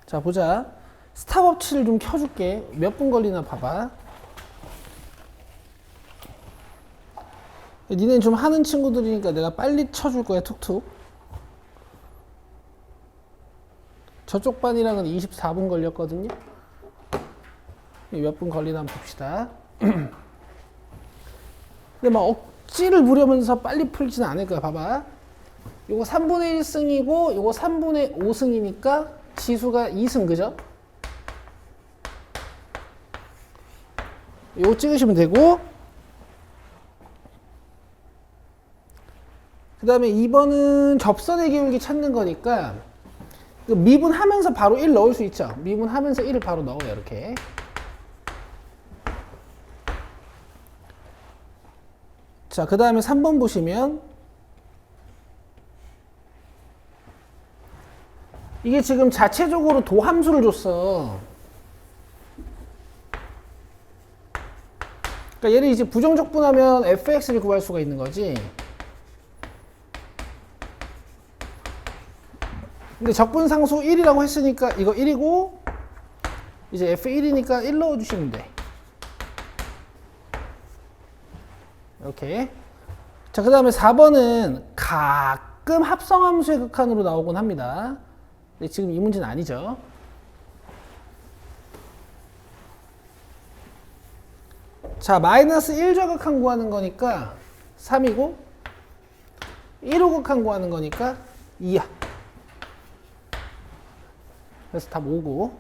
자, 보자. 스탑워치를 좀 켜줄게. 몇 분 걸리나 봐봐. 니네는 좀 하는 친구들이니까 내가 빨리 쳐줄 거야, 툭툭. 저쪽 반이랑은 24분 걸렸거든요. 몇 분 걸리나 한번 봅시다. 근데 막 억지를 부려면서 빨리 풀지는 않을 거야. 봐봐. 요거 3분의 1승이고 요거 3분의 5승이니까 지수가 2승, 그죠? 요거 찍으시면 되고, 그 다음에 2번은 접선의 기울기 찾는 거니까 미분하면서 바로 1 넣을 수 있죠. 미분하면서 1을 바로 넣어요. 이렇게. 자, 그 다음에 3번 보시면 이게 지금 자체적으로 도함수를 줬어. 그러니까 얘를 이제 부정적분하면 fx를 구할 수가 있는 거지. 근데 적분상수 1이라고 했으니까 이거 1이고 이제 f1이니까 1 넣어주시면 돼. 이렇게. 자, 그 다음에 4번은 가끔 합성함수의 극한으로 나오곤 합니다. 근데 지금 이 문제는 아니죠. 자, 마이너스 1좌극한 구하는 거니까 3이고 1호극한 구하는 거니까 2야. 그래서 답 5고,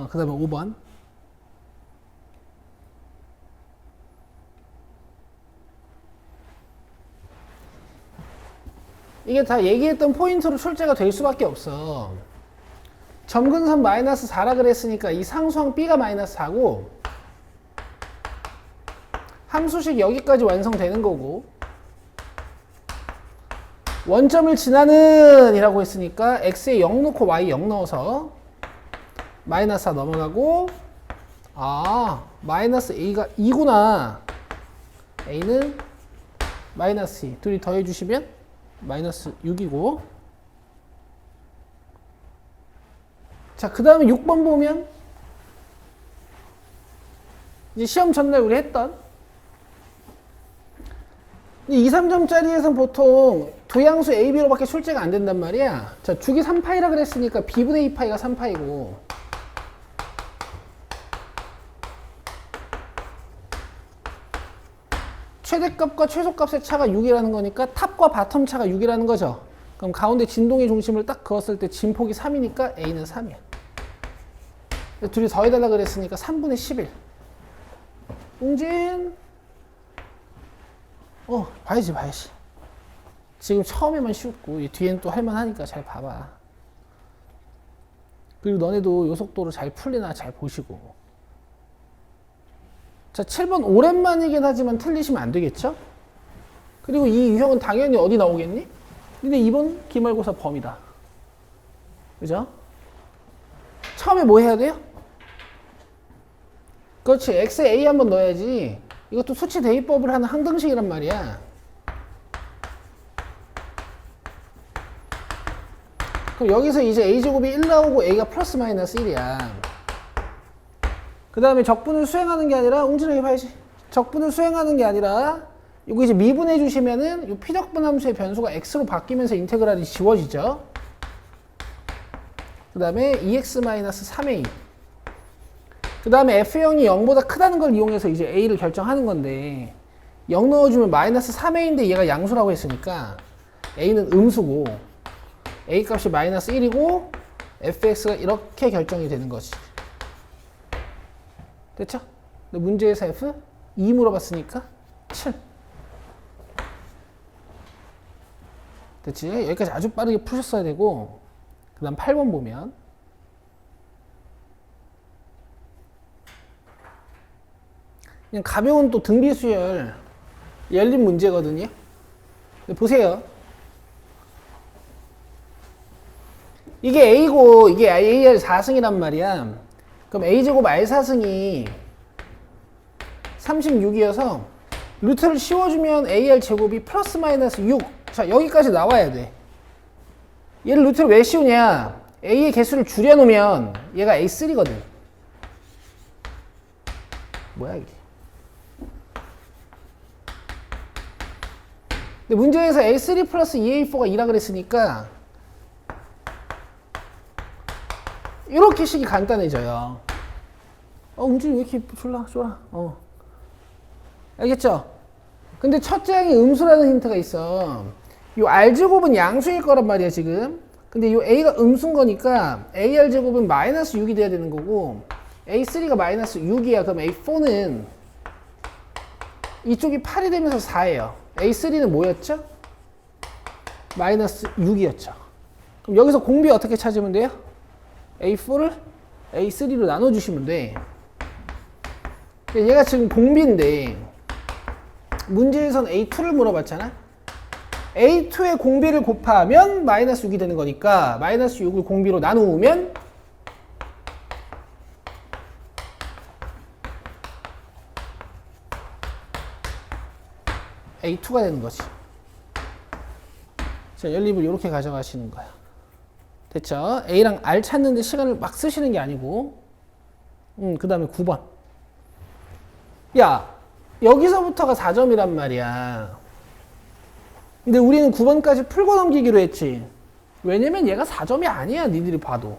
그 다음에 5번. 이게 다 얘기했던 포인트로 출제가 될 수밖에 없어. 점근선 마이너스 4라 그랬으니까 이 상수항 B가 마이너스 4고, 함수식 여기까지 완성되는 거고, 원점을 지나는 이라고 했으니까 x에 0 넣고 y 0 넣어서 마이너스 4 넘어가고, 마이너스 a가 2구나. a는 마이너스 2. 둘이 더해주시면 마이너스 6이고. 자, 그 다음에 6번 보면 이제 시험 전날 우리 했던 2, 3점짜리에서는 보통 도양수 A, B로 밖에 출제가 안 된단 말이야. 자, 주기 3파이라 그랬으니까 B분의 2파이가 3파이고, 최대값과 최소값의 차가 6이라는 거니까 탑과 바텀 차가 6이라는 거죠. 그럼 가운데 진동의 중심을 딱 그었을 때 진폭이 3이니까 A는 3이야. 둘이 더해달라 그랬으니까 3분의 11. 웅진. 봐야지. 지금 처음에만 쉽고 이 뒤엔 또 할만하니까 잘 봐봐. 그리고 너네도 요 속도로 잘 풀리나 잘 보시고. 자, 7번 오랜만이긴 하지만 틀리시면 안 되겠죠? 그리고 이 유형은 당연히 어디 나오겠니? 근데 2번 기말고사 범위다. 그죠? 처음에 뭐 해야 돼요? 그렇지. x에 a 한번 넣어야지. 이것도 수치 대입법을 하는 항등식이란 말이야. 그럼 여기서 이제 a제곱이 1 나오고 a가 플러스 마이너스 1이야. 그 다음에 적분을 수행하는 게 아니라, 웅진하게 봐야지. 적분을 수행하는 게 아니라, 이거 이제 미분해 주시면은 이 피적분 함수의 변수가 x로 바뀌면서 인테그랄이 지워지죠. 그 다음에 2x-3a. 그 다음에 f형이 0보다 크다는 걸 이용해서 이제 a를 결정하는 건데, 0 넣어주면 마이너스 3a인데 얘가 양수라고 했으니까 a는 음수고, a 값이 마이너스 1이고 fx가 이렇게 결정이 되는 거지. 됐죠? 근데 문제에서 f 2 물어봤으니까 7. 됐지? 여기까지 아주 빠르게 푸셨어야 되고, 그 다음 8번 보면 그냥 가벼운 또 등비수열 열린 문제거든요. 보세요. 이게 A고 이게 AR 4승이란 말이야. 그럼 A제곱 R 4승이 36이어서 루트를 씌워주면 AR 제곱이 플러스 마이너스 6. 자, 여기까지 나와야 돼. 얘를 루트를 왜 씌우냐? A의 개수를 줄여놓으면 얘가 A3거든. 뭐야 이게? 근데 문제에서 A3 플러스 2A4가 2라 그랬으니까 이렇게 식이 간단해져요. 웅진이 왜 이렇게 졸라? 알겠죠? 근데 첫째 항이 음수라는 힌트가 있어. 요 R제곱은 양수일 거란 말이야 지금. 근데 요 A가 음수인 거니까 AR제곱은 마이너스 6이 돼야 되는 거고 A3가 마이너스 6이야. 그럼 A4는 이쪽이 8이 되면서 4예요. A3는 뭐였죠? 마이너스 6이었죠. 그럼 여기서 공비 어떻게 찾으면 돼요? A4를 A3로 나눠주시면 돼. 얘가 지금 공비인데 문제에선 A2를 물어봤잖아. A2의 공비를 곱하면 마이너스 6이 되는 거니까 마이너스 6을 공비로 나누면 A2가 되는 거지. 자, 연립을 이렇게 가져가시는 거야. 됐죠? A랑 R 찾는데 시간을 막 쓰시는 게 아니고 그 다음에 9번. 야, 여기서부터가 4점이란 말이야. 근데 우리는 9번까지 풀고 넘기기로 했지. 왜냐면 얘가 4점이 아니야, 니들이 봐도.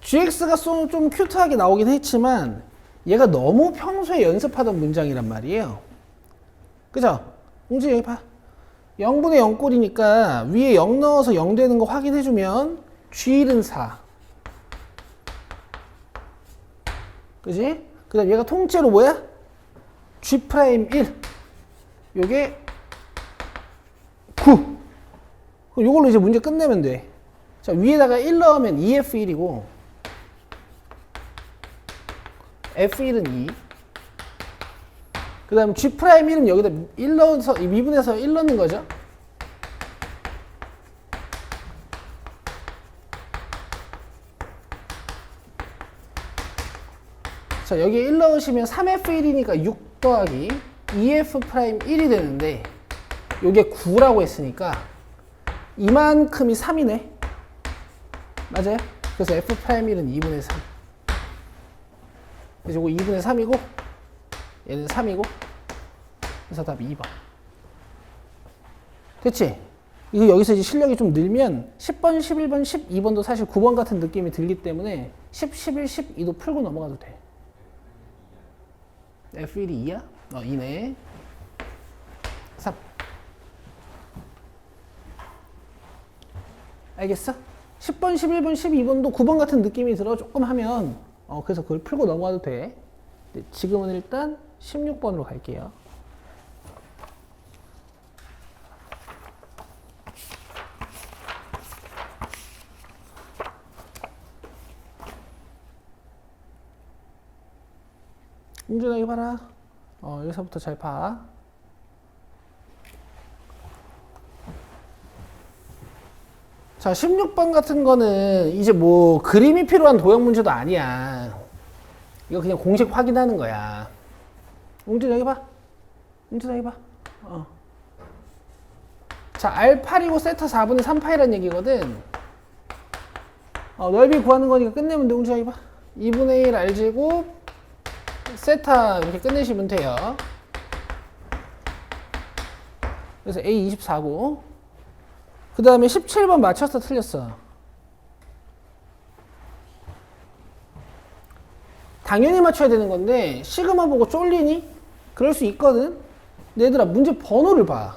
GX가 좀 큐트하게 나오긴 했지만 얘가 너무 평소에 연습하던 문장이란 말이에요. 그죠? 웅지 여기 봐. 0분의 0꼴이니까 위에 0 넣어서 0 되는 거 확인해주면 G1은 4. 그지? 그 다음 얘가 통째로 뭐야? G'1. 요게 9. 요걸로 이제 문제 끝내면 돼. 자, 위에다가 1 넣으면 EF1이고 F1은 2. 그 다음 G'1은 여기다 1 넣어서 미분해서 1 넣는 거죠. 자, 여기 1 넣으시면 3F1이니까 6 더하기 2F'1이 되는데 요게 9라고 했으니까 이만큼이 3이네. 맞아요? 그래서 F'1은 2분의 3. 그래서 이거 2분의 3이고 얘는 3이고 그래서 답이 2번. 됐지? 이거 여기서 이제 실력이 좀 늘면 10번, 11번, 12번도 사실 9번 같은 느낌이 들기 때문에 10, 11, 12도 풀고 넘어가도 돼. F1이 2야? 2네. 3. 알겠어? 10번, 11번, 12번도 9번 같은 느낌이 들어. 조금 하면 그래서 그걸 풀고 넘어가도 돼. 지금은 일단 16번으로 갈게요. 윤준아 이거 봐라. 여기서부터 잘 봐. 자, 16번 같은 거는 이제 뭐 그림이 필요한 도형 문제도 아니야. 이거 그냥 공식 확인하는 거야. 웅준 여기 봐. 웅준 여기 봐. 자, R8이고 세타 4분의 3파이란 얘기거든. 넓이 구하는 거니까 끝내면 돼. 웅준 여기 봐. 2분의 1 R제곱 세타 이렇게 끝내시면 돼요. 그래서 A24고 그 다음에 17번 맞춰서 틀렸어. 당연히 맞춰야 되는 건데 시그마 보고 쫄리니? 그럴 수 있거든. 근데 얘들아 문제 번호를 봐.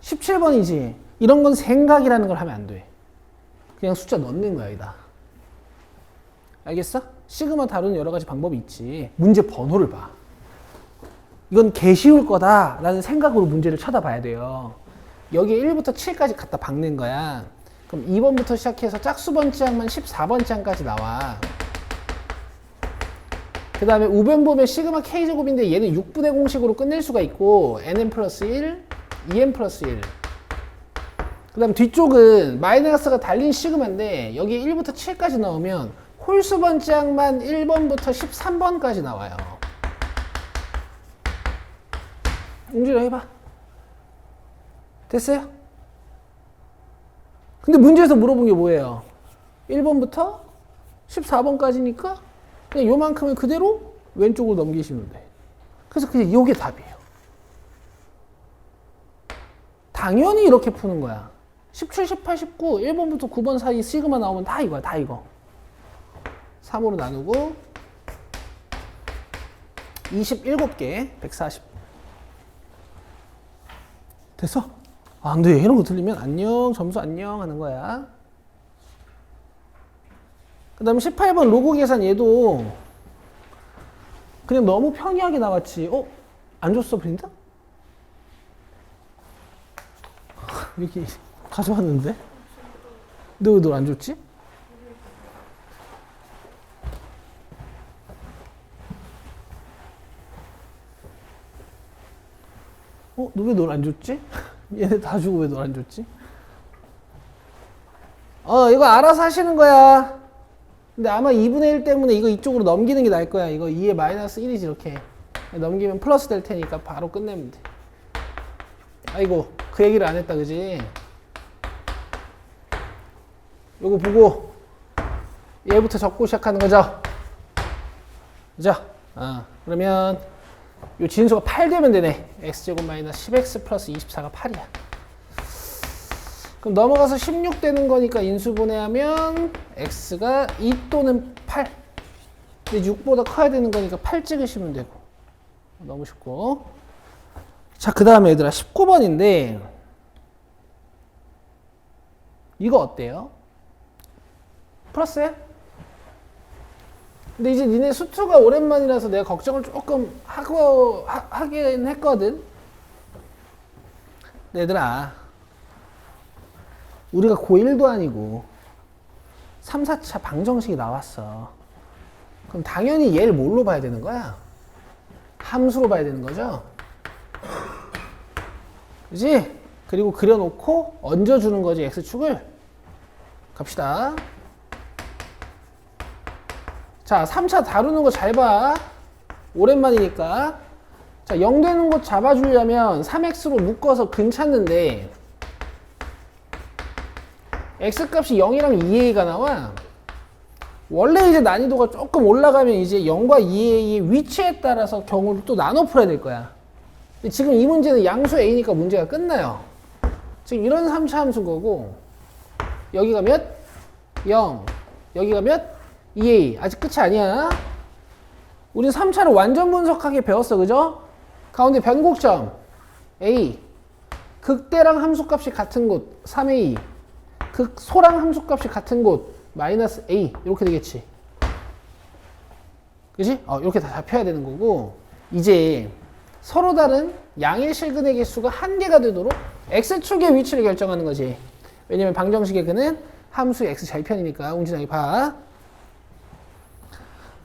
17번이지. 이런 건 생각이라는 걸 하면 안 돼. 그냥 숫자 넣는 거야 여기다. 알겠어? 시그마 다루는 여러 가지 방법이 있지. 문제 번호를 봐. 이건 개 쉬울 거다 라는 생각으로 문제를 쳐다봐야 돼요. 여기에 1부터 7까지 갖다 박는 거야. 그럼 2번부터 시작해서 짝수번째 항만 14번째 항까지 나와. 그 다음에 우변 보면 시그마 K제곱인데 얘는 6분의 공식으로 끝낼 수가 있고 nn 플러스 1, 2n 플러스 1. 그 다음 뒤쪽은 마이너스가 달린 시그마인데 여기에 1부터 7까지 넣으면 홀수번째 항만 1번부터 13번까지 나와요. 웅준아 해봐. 됐어요? 근데 문제에서 물어본 게 뭐예요? 1번부터 14번까지니까 그냥 요만큼을 그대로 왼쪽으로 넘기시면 돼. 그래서 그냥 이게 답이에요. 당연히 이렇게 푸는 거야. 17, 18, 19, 1번부터 9번 사이 시그마 나오면 다 이거야. 다 이거. 3으로 나누고 27개 140. 됐어? 아, 근데 이런 거 틀리면 안녕, 점수 안녕 하는 거야. 그 다음에 18번 로고 계산 얘도 그냥 너무 평이하게 나왔지. 안 줬어, 프린터? 이렇게 가져왔는데? 너 왜 널 안 줬지? 너 왜 널 안 줬지? 얘네 다 주고 왜 널 안 줬지? 이거 알아서 하시는 거야. 근데 아마 2분의 1 때문에 이거 이쪽으로 넘기는 게 나을 거야. 이거 2에 마이너스 1이지, 이렇게. 넘기면 플러스 될 테니까 바로 끝내면 돼. 아이고, 그 얘기를 안 했다, 그지? 요거 보고 얘부터 적고 시작하는 거죠? 그죠? 그러면 요 진수가 8 되면 되네. x제곱 마이너스 10x 플러스 24가 8이야. 그럼 넘어가서 16 되는 거니까 인수분해하면 x가 2 또는 8. 근데 6보다 커야 되는 거니까 8 찍으시면 되고. 너무 쉽고. 자, 그 다음에 얘들아 19번인데 이거 어때요? 풀었어요? 근데 이제 니네 수투가 오랜만이라서 내가 걱정을 조금 하긴 했거든. 얘들아, 우리가 고1도 아니고 3, 4차 방정식이 나왔어. 그럼 당연히 얘를 뭘로 봐야 되는 거야? 함수로 봐야 되는 거죠? 그지? 그리고 그려놓고 얹어주는 거지, x축을. 갑시다. 자, 3차 다루는 거 잘 봐. 오랜만이니까. 자, 0 되는 거 잡아주려면 3x로 묶어서 근 찾는데 x값이 0이랑 2a가 나와. 원래 이제 난이도가 조금 올라가면 이제 0과 2a의 위치에 따라서 경우를 또 나눠 풀어야 될 거야. 근데 지금 이 문제는 양수 a니까 문제가 끝나요. 지금 이런 3차 함수인 거고, 여기가 몇? 0. 여기가 몇? 2a. 아직 끝이 아니야. 우린 3차를 완전 분석하게 배웠어, 그죠? 가운데 변곡점 a, 극대랑 함수값이 같은 곳 3a, 극소랑 함수값이 같은 곳 마이너스 a, 이렇게 되겠지. 그지? 이렇게 다 잡혀야 되는 거고, 이제 서로 다른 양의 실근의 개수가 한 개가 되도록 x축의 위치를 결정하는 거지. 왜냐면 방정식의 근은 함수의 x 절편이니까. 웅진하게 봐.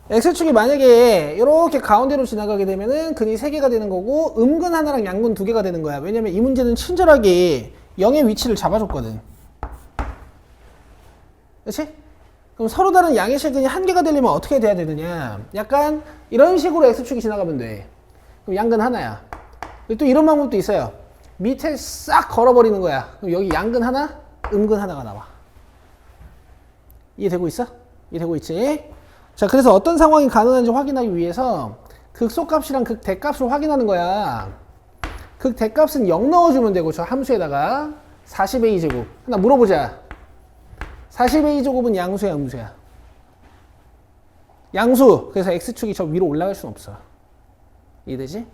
x축이 만약에 이렇게 가운데로 지나가게 되면은 근이 3개가 되는 거고, 음근 하나랑 양근 2개가 되는 거야. 왜냐면 이 문제는 친절하게 0의 위치를 잡아줬거든. 그렇지? 그럼 서로 다른 양의 실근이 한 개가 되려면 어떻게 돼야 되느냐? 약간 이런 식으로 x축이 지나가면 돼. 그럼 양근 하나야. 또 이런 방법도 있어요. 밑에 싹 걸어버리는 거야. 그럼 여기 양근 하나, 음근 하나가 나와. 이해되고 있어? 이해되고 있지? 자, 그래서 어떤 상황이 가능한지 확인하기 위해서 극소값이랑 극대값을 확인하는 거야. 극대값은 0 넣어주면 되고, 저 함수에다가 40a 제곱. 하나 물어보자. 40a 제곱은 양수야, 음수야? 양수. 그래서 x축이 저 위로 올라갈 수는 없어. 이해되지?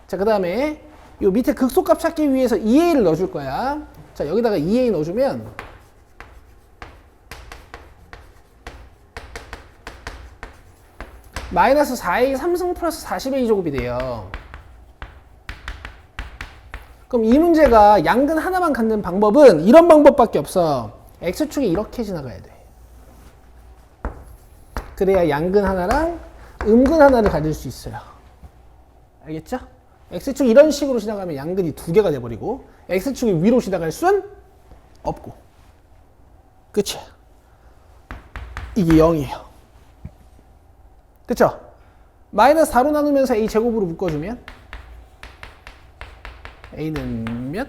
자, 그 다음에 요 밑에 극소값 찾기 위해서 2a를 넣어줄 거야. 자, 여기다가 2a 넣어주면 마이너스 4a 3승 플러스 40a 제곱이 돼요. 그럼 이 문제가 양근 하나만 갖는 방법은 이런 방법밖에 없어. x축이 이렇게 지나가야 돼. 그래야 양근 하나랑 음근 하나를 가질 수 있어요. 알겠죠? x축이 이런 식으로 지나가면 양근이 2개가 돼버리고, x축이 위로 지나갈 순 없고. 그치? 이게 0이에요. 그쵸? 마이너스 4로 나누면서 a 제곱으로 묶어주면 a는 몇?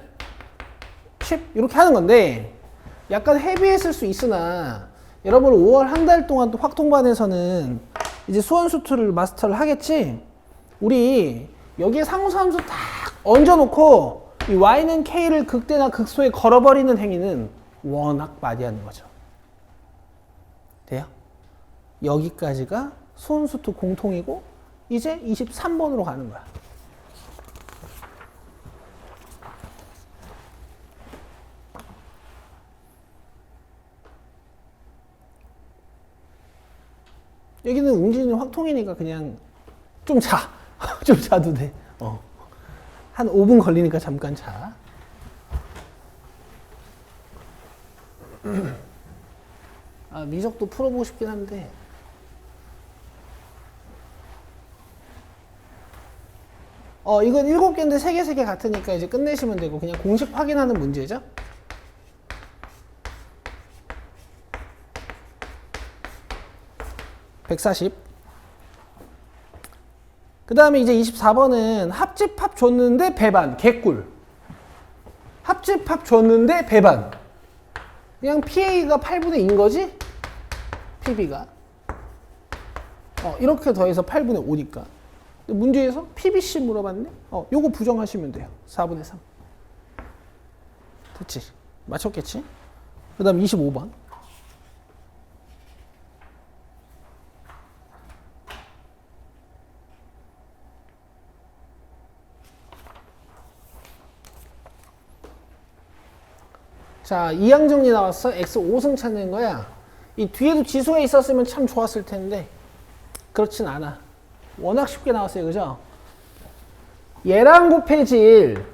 10 이렇게 하는 건데 약간 헤비했을 수 있으나 여러분 5월 한 달 동안 또 확통반에서는 이제 수원수투를 마스터를 하겠지. 우리 여기에 상수함수 딱 얹어놓고 이 y는 k를 극대나 극소에 걸어버리는 행위는 워낙 많이 하는 거죠. 돼요? 여기까지가 수원수투 공통이고 이제 23번으로 가는 거야. 여기는 웅진이 확통이니까 그냥 좀 자. 좀 자도 돼. 한 5분 걸리니까 잠깐 자. 아, 미적도 풀어보고 싶긴 한데. 이건 7개인데 3개 같으니까 이제 끝내시면 되고 그냥 공식 확인하는 문제죠. (140) 그 다음에 이제 24번은 합집합 줬는데 배반 개꿀. 합집합 줬는데 배반. 그냥 PA가 8분의 2인 거지? PB가 이렇게 더해서 8분의 5니까 문제에서 PBC 물어봤네? 요거 부정하시면 돼요. 4분의 3 됐지? 맞췄겠지? 그 다음 25번 자, 이항 정리 나왔어. x 5승 찾는 거야. 이 뒤에도 지수가 있었으면 참 좋았을 텐데 그렇진 않아. 워낙 쉽게 나왔어요. 그죠? 얘랑 곱해질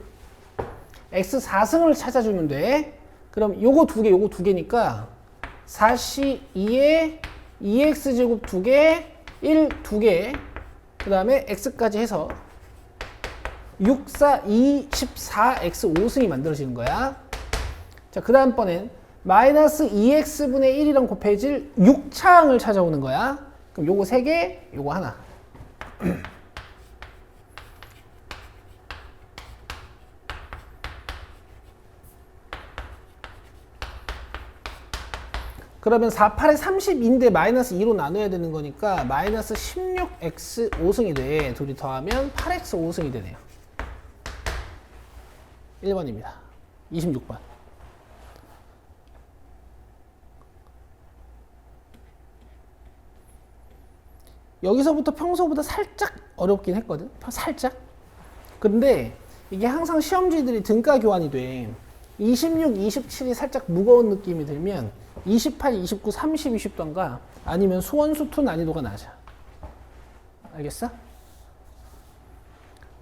x 4승을 찾아주면 돼. 그럼 요거 2개, 요거 2개니까 4c 2에 2x제곱 2개, 1 2개, 그 다음에 x까지 해서 6, 4, 2, 14, x 5승이 만들어지는 거야. 자, 그 다음번엔 마이너스 2x분의 1이랑 곱해질 6차항을 찾아오는 거야. 그럼 요거 3개, 요거 하나. 그러면 4, 8에 30인데 마이너스 2로 나눠야 되는 거니까 마이너스 16x 5승이 돼. 둘이 더하면 8x 5승이 되네요. 1번입니다. 26번. 여기서부터 평소보다 살짝 어렵긴 했거든. 살짝. 근데 이게 항상 시험지들이 등가 교환이 돼. 26, 27이 살짝 무거운 느낌이 들면 28, 29, 30이 쉽던가 아니면 수원수투 난이도가 낮아. 알겠어?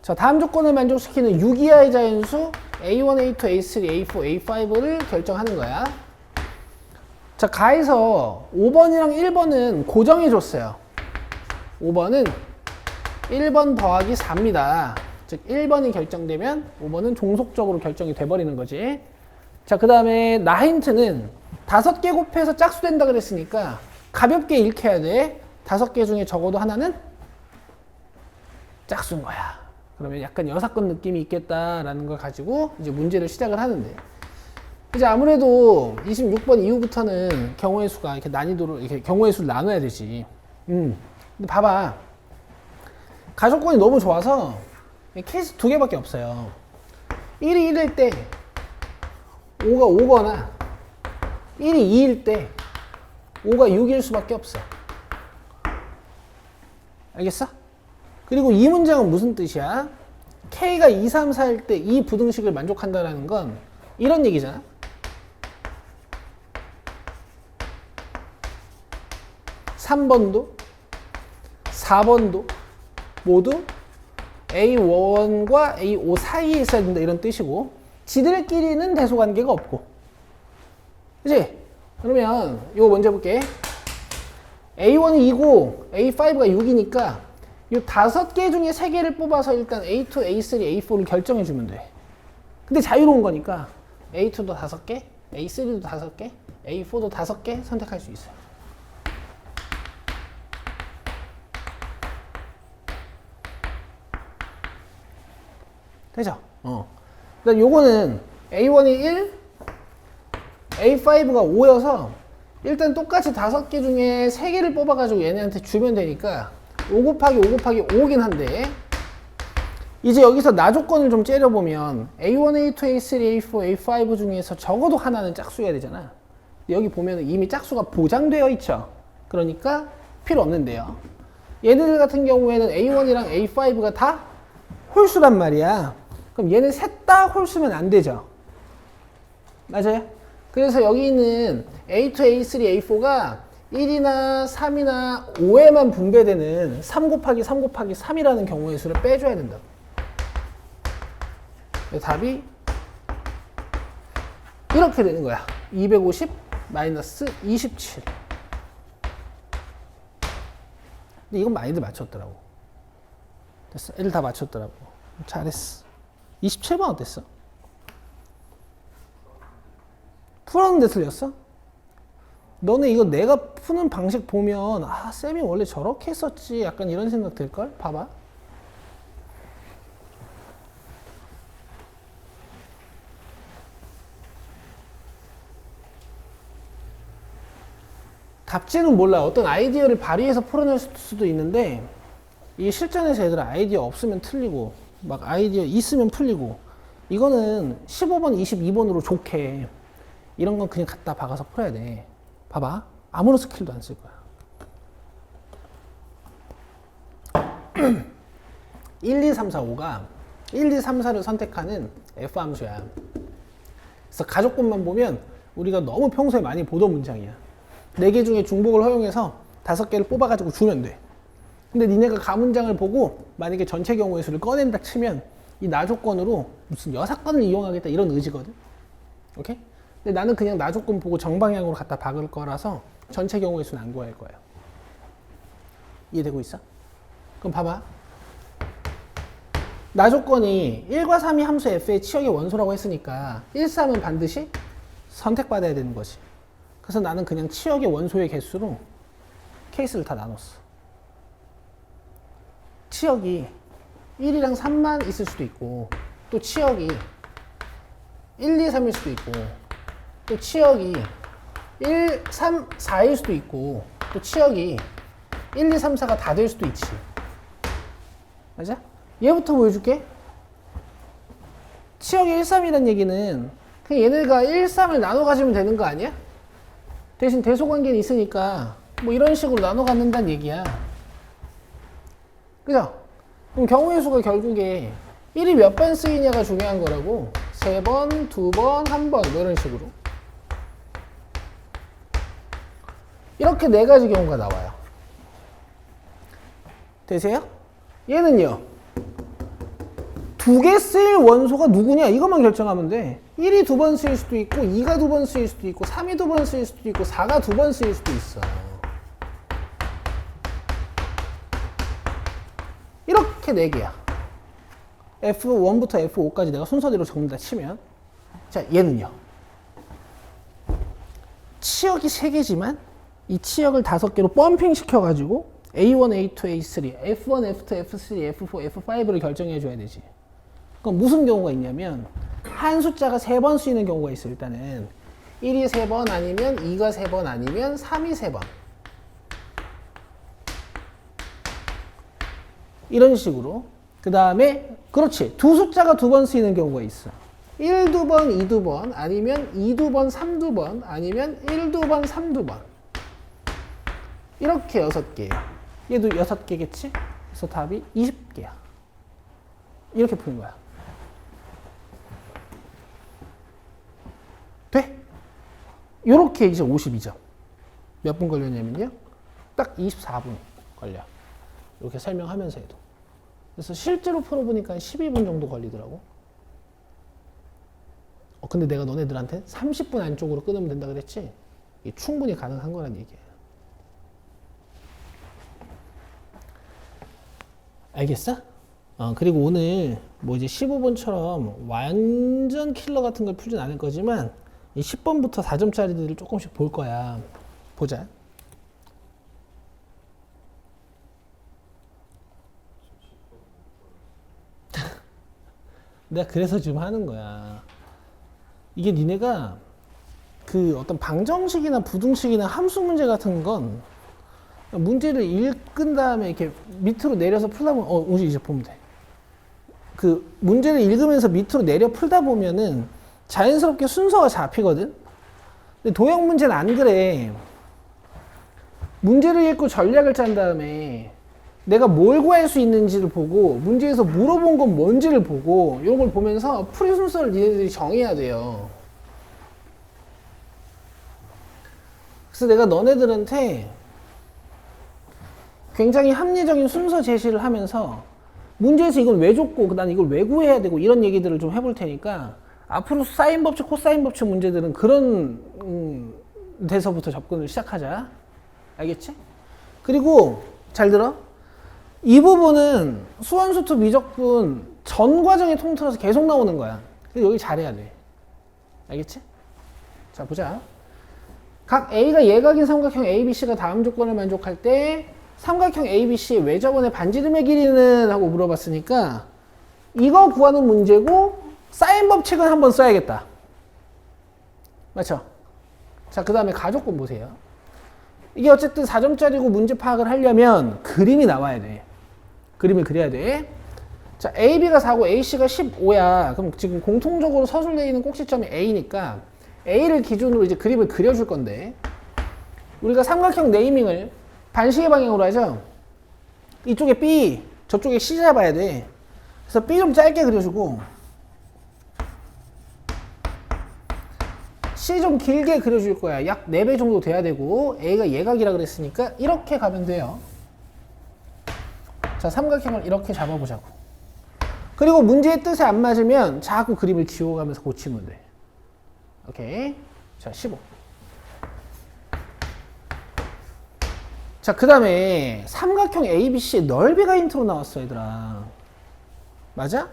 자, 다음 조건을 만족시키는 6 이하의 자연수 A1, A2, A3, A4, A5를 결정하는 거야. 자, 가에서 5번이랑 1번은 고정해 줬어요. 5번은 1번 더하기 4입니다. 즉 1번이 결정되면 5번은 종속적으로 결정이 돼버리는 거지. 자, 그 다음에 나힌트는 5개 곱해서 짝수 된다 그랬으니까 가볍게 읽혀야 돼. 5개 중에 적어도 하나는 짝수인 거야. 그러면 약간 여사건 느낌이 있겠다라는 걸 가지고 이제 문제를 시작을 하는데, 이제 아무래도 26번 이후부터는 경우의 수가 이렇게 난이도를 이렇게 경우의 수를 나눠야 되지. 근데 봐봐. 가속권이 너무 좋아서 케이스 2개밖에 없어요. 1이 1일 때 5가 5거나 1이 2일 때 5가 6일 수밖에 없어. 알겠어? 그리고 이 문장은 무슨 뜻이야? K가 2, 3, 4일 때 이 부등식을 만족한다는 건 이런 얘기잖아. (3번도) 4번도 모두 A1과 A5 사이에 있어야 된다 이런 뜻이고, 지들끼리는 대소관계가 없고. 그치? 그러면 이거 먼저 볼게. A1이 2고 A5가 6이니까 이 5개 중에 3개를 뽑아서 일단 A2, A3, A4를 결정해 주면 돼. 근데 자유로운 거니까 A2도 5개, A3도 5개, A4도 5개 선택할 수 있어요. 되죠? 그다음 요거는 A1이 1, A5가 5여서 일단 똑같이 5개 중에 3개를 뽑아가지고 얘네한테 주면 되니까 5 곱하기 5 곱하기 5긴 한데 이제 여기서 나 조건을 좀 째려보면 A1, A2, A3, A4, A5 중에서 적어도 하나는 짝수여야 되잖아. 여기 보면 이미 짝수가 보장되어 있죠. 그러니까 필요 없는데요. 얘네들 같은 경우에는 A1이랑 A5가 다 홀수란 말이야. 그럼 얘네 셋 다 홀수면 안 되죠. 맞아요? 그래서 여기 있는 A2, A3, A4가 1이나 3이나 5에만 분배되는 3 곱하기 3 곱하기 3이라는 경우의 수를 빼줘야 된다. 답이 이렇게 되는 거야. 250 마이너스 27. 근데 이건 많이들 맞췄더라고. 됐어. 애들 다 맞췄더라고. 잘했어. 27번 어땠어? 풀었는데 틀렸어? 너네 이거 내가 푸는 방식 보면 아 쌤이 원래 저렇게 했었지 약간 이런 생각 들걸? 봐봐. 답지는 몰라. 어떤 아이디어를 발휘해서 풀어낼 수도 있는데 이게 실전에서 얘들아 아이디어 없으면 틀리고 막 아이디어 있으면 풀리고 이거는 15번, 22번으로 좋게 이런 건 그냥 갖다 박아서 풀어야 돼. 봐봐. 아무런 스킬도 안 쓸 거야. 1, 2, 3, 4, 5가 1, 2, 3, 4를 선택하는 F 함수야. 그래서 가족분만 보면 우리가 너무 평소에 많이 보던 문장이야. 4개 중에 중복을 허용해서 5개를 뽑아가지고 주면 돼. 근데 니네가 가문장을 보고 만약에 전체 경우의 수를 꺼낸다 치면 이 나 조건으로 무슨 여사건을 이용하겠다 이런 의지거든. 오케이? 근데 나는 그냥 나 조건 보고 정방향으로 갖다 박을 거라서 전체 경우의 수는 안 구할 거예요. 이해되고 있어? 그럼 봐봐. 나 조건이 1과 3이 함수 f의 치역의 원소라고 했으니까 1, 3은 반드시 선택받아야 되는 거지. 그래서 나는 그냥 치역의 원소의 개수로 케이스를 다 나눴어. 치역이 1이랑 3만 있을 수도 있고 또 치역이 1, 2, 3일 수도 있고 또 치역이 1, 3, 4일 수도 있고 또 치역이 1, 2, 3, 4가 다 될 수도 있지. 맞아? 얘부터 보여줄게. 치역이 1, 3이란 얘기는 그냥 얘네가 1, 3을 나눠 가지면 되는 거 아니야? 대신 대소관계는 있으니까 뭐 이런 식으로 나눠 갖는다는 얘기야. 그죠? 그럼 경우의 수가 결국에 1이 몇 번 쓰이냐가 중요한 거라고. 3번, 2번, 1번 뭐 이런 식으로. 이렇게 4가지 경우가 나와요. 되세요? 얘는요. 2개 쓰일 원소가 누구냐 이것만 결정하면 돼. 1이 2번 쓰일 수도 있고 2가 2번 쓰일 수도 있고 3이 2번 쓰일 수도 있고 4가 2번 쓰일 수도 있어. 이렇게 4개야. F1부터 F5까지 내가 순서대로 적는다 치면 자 얘는요. 치역이 3개지만 이 치역을 5개로 펌핑 시켜가지고 A1, A2, A3, F1, F2, F3, F4, F5를 결정해 줘야 되지. 그럼 무슨 경우가 있냐면 한 숫자가 3번 쓰이는 경우가 있어. 일단은 1이 3번 아니면 2가 3번 아니면 3이 3번 이런 식으로. 그 다음에 그렇지 2숫자가 2번 쓰이는 경우가 있어. 1, 2번, 2, 2번 아니면 2, 2번, 3, 2번 아니면 1, 2번, 3, 2번 이렇게 6개예요. 얘도 6개겠지? 그래서 답이 20개야. 이렇게 푸는 거야. 돼? 요렇게 이제 52점. 몇 분 걸렸냐면요. 딱 24분 걸려. 이렇게 설명하면서 해도. 그래서 실제로 풀어보니까 12분 정도 걸리더라고. 근데 내가 너네들한테 30분 안쪽으로 끊으면 된다 그랬지? 이게 충분히 가능한 거란 얘기예요. 알겠어? 그리고 오늘 뭐 이제 15번처럼 완전 킬러 같은 걸 풀진 않을 거지만 이 10번부터 4점짜리들을 조금씩 볼 거야. 보자. 내가 그래서 지금 하는 거야. 이게 니네가 그 어떤 방정식이나 부등식이나 함수 문제 같은 건 문제를 읽은 다음에 이렇게 밑으로 내려서 풀다 보면 오지 이제 보면 돼. 그 문제를 읽으면서 밑으로 내려 풀다 보면은 자연스럽게 순서가 잡히거든. 근데 도형 문제는 안 그래. 문제를 읽고 전략을 짠 다음에 내가 뭘 구할 수 있는지를 보고 문제에서 물어본 건 뭔지를 보고 이런 걸 보면서 풀이 순서를 니네들이 정해야 돼요. 그래서 내가 너네들한테 굉장히 합리적인 순서 제시를 하면서 문제에서 이건 왜 줬고 난 이걸 왜 구해야 되고 이런 얘기들을 좀 해볼 테니까 앞으로 사인 법칙, 코사인 법칙 문제들은 그런 데서부터 접근을 시작하자. 알겠지? 그리고 잘 들어. 이 부분은 수원수투 미적분 전 과정에 통틀어서 계속 나오는 거야. 그래서 여기 잘해야 돼. 알겠지? 자, 보자. 각 A가 예각인 삼각형 ABC가 다음 조건을 만족할 때 삼각형 ABC의 외접원의 반지름의 길이는? 하고 물어봤으니까 이거 구하는 문제고 사인 법칙은 한번 써야겠다. 맞죠? 자, 그 다음에 가족권 보세요. 이게 어쨌든 4점짜리고 문제 파악을 하려면 그림이 나와야 돼. 그림을 그려야 돼. 자, AB가 4고 AC가 15야. 그럼 지금 공통적으로 서술되어 있는 꼭지점이 A니까 A를 기준으로 이제 그림을 그려줄 건데 우리가 삼각형 네이밍을 반시계 방향으로 하죠. 이쪽에 B, 저쪽에 C 잡아야 돼. 그래서 B 좀 짧게 그려주고 C 좀 길게 그려줄 거야. 약 4배 정도 돼야 되고 A가 예각이라 그랬으니까 이렇게 가면 돼요. 자, 삼각형을 이렇게 잡아보자고. 그리고 문제의 뜻에 안 맞으면 자꾸 그림을 지워가면서 고치면 돼. 오케이. 자, 15. 자, 그 다음에 삼각형 ABC의 넓이가 힌트로 나왔어, 얘들아. 맞아?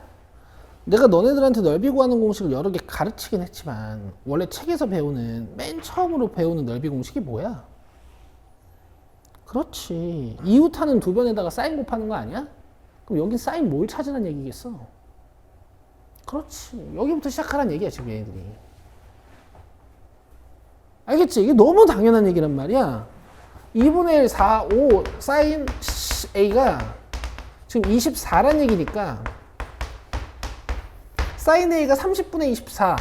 내가 너네들한테 넓이 구하는 공식을 여러 개 가르치긴 했지만 원래 책에서 배우는 맨 처음으로 배우는 넓이 공식이 뭐야? 그렇지. 이웃하는 두 변에다가 사인 곱하는 거 아니야? 그럼 여기 사인 뭘 찾으란 얘기겠어? 그렇지. 여기부터 시작하란 얘기야, 지금 얘네들이. 알겠지? 이게 너무 당연한 얘기란 말이야. 2분의 1, 4, 5 사인 A가 지금 24란 얘기니까 사인 A가 30분의 24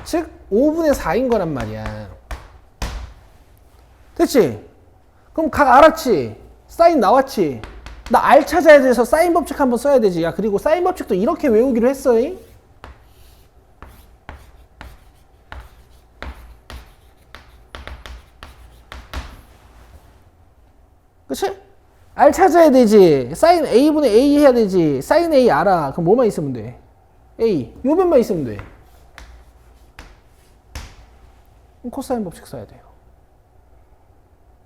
즉 5분의 4인 거란 말이야. 됐지? 그럼 각 알았지? 사인 나왔지? 나 R 찾아야 돼서 사인 법칙 한번 써야 되지. 야, 그리고 사인 법칙도 이렇게 외우기로 했어. 그치? R 찾아야 되지. 사인 A분의 A 해야 되지. 사인 A 알아. 그럼 뭐만 있으면 돼? A. 요 변만 있으면 돼. 그럼 코사인 법칙 써야 돼요.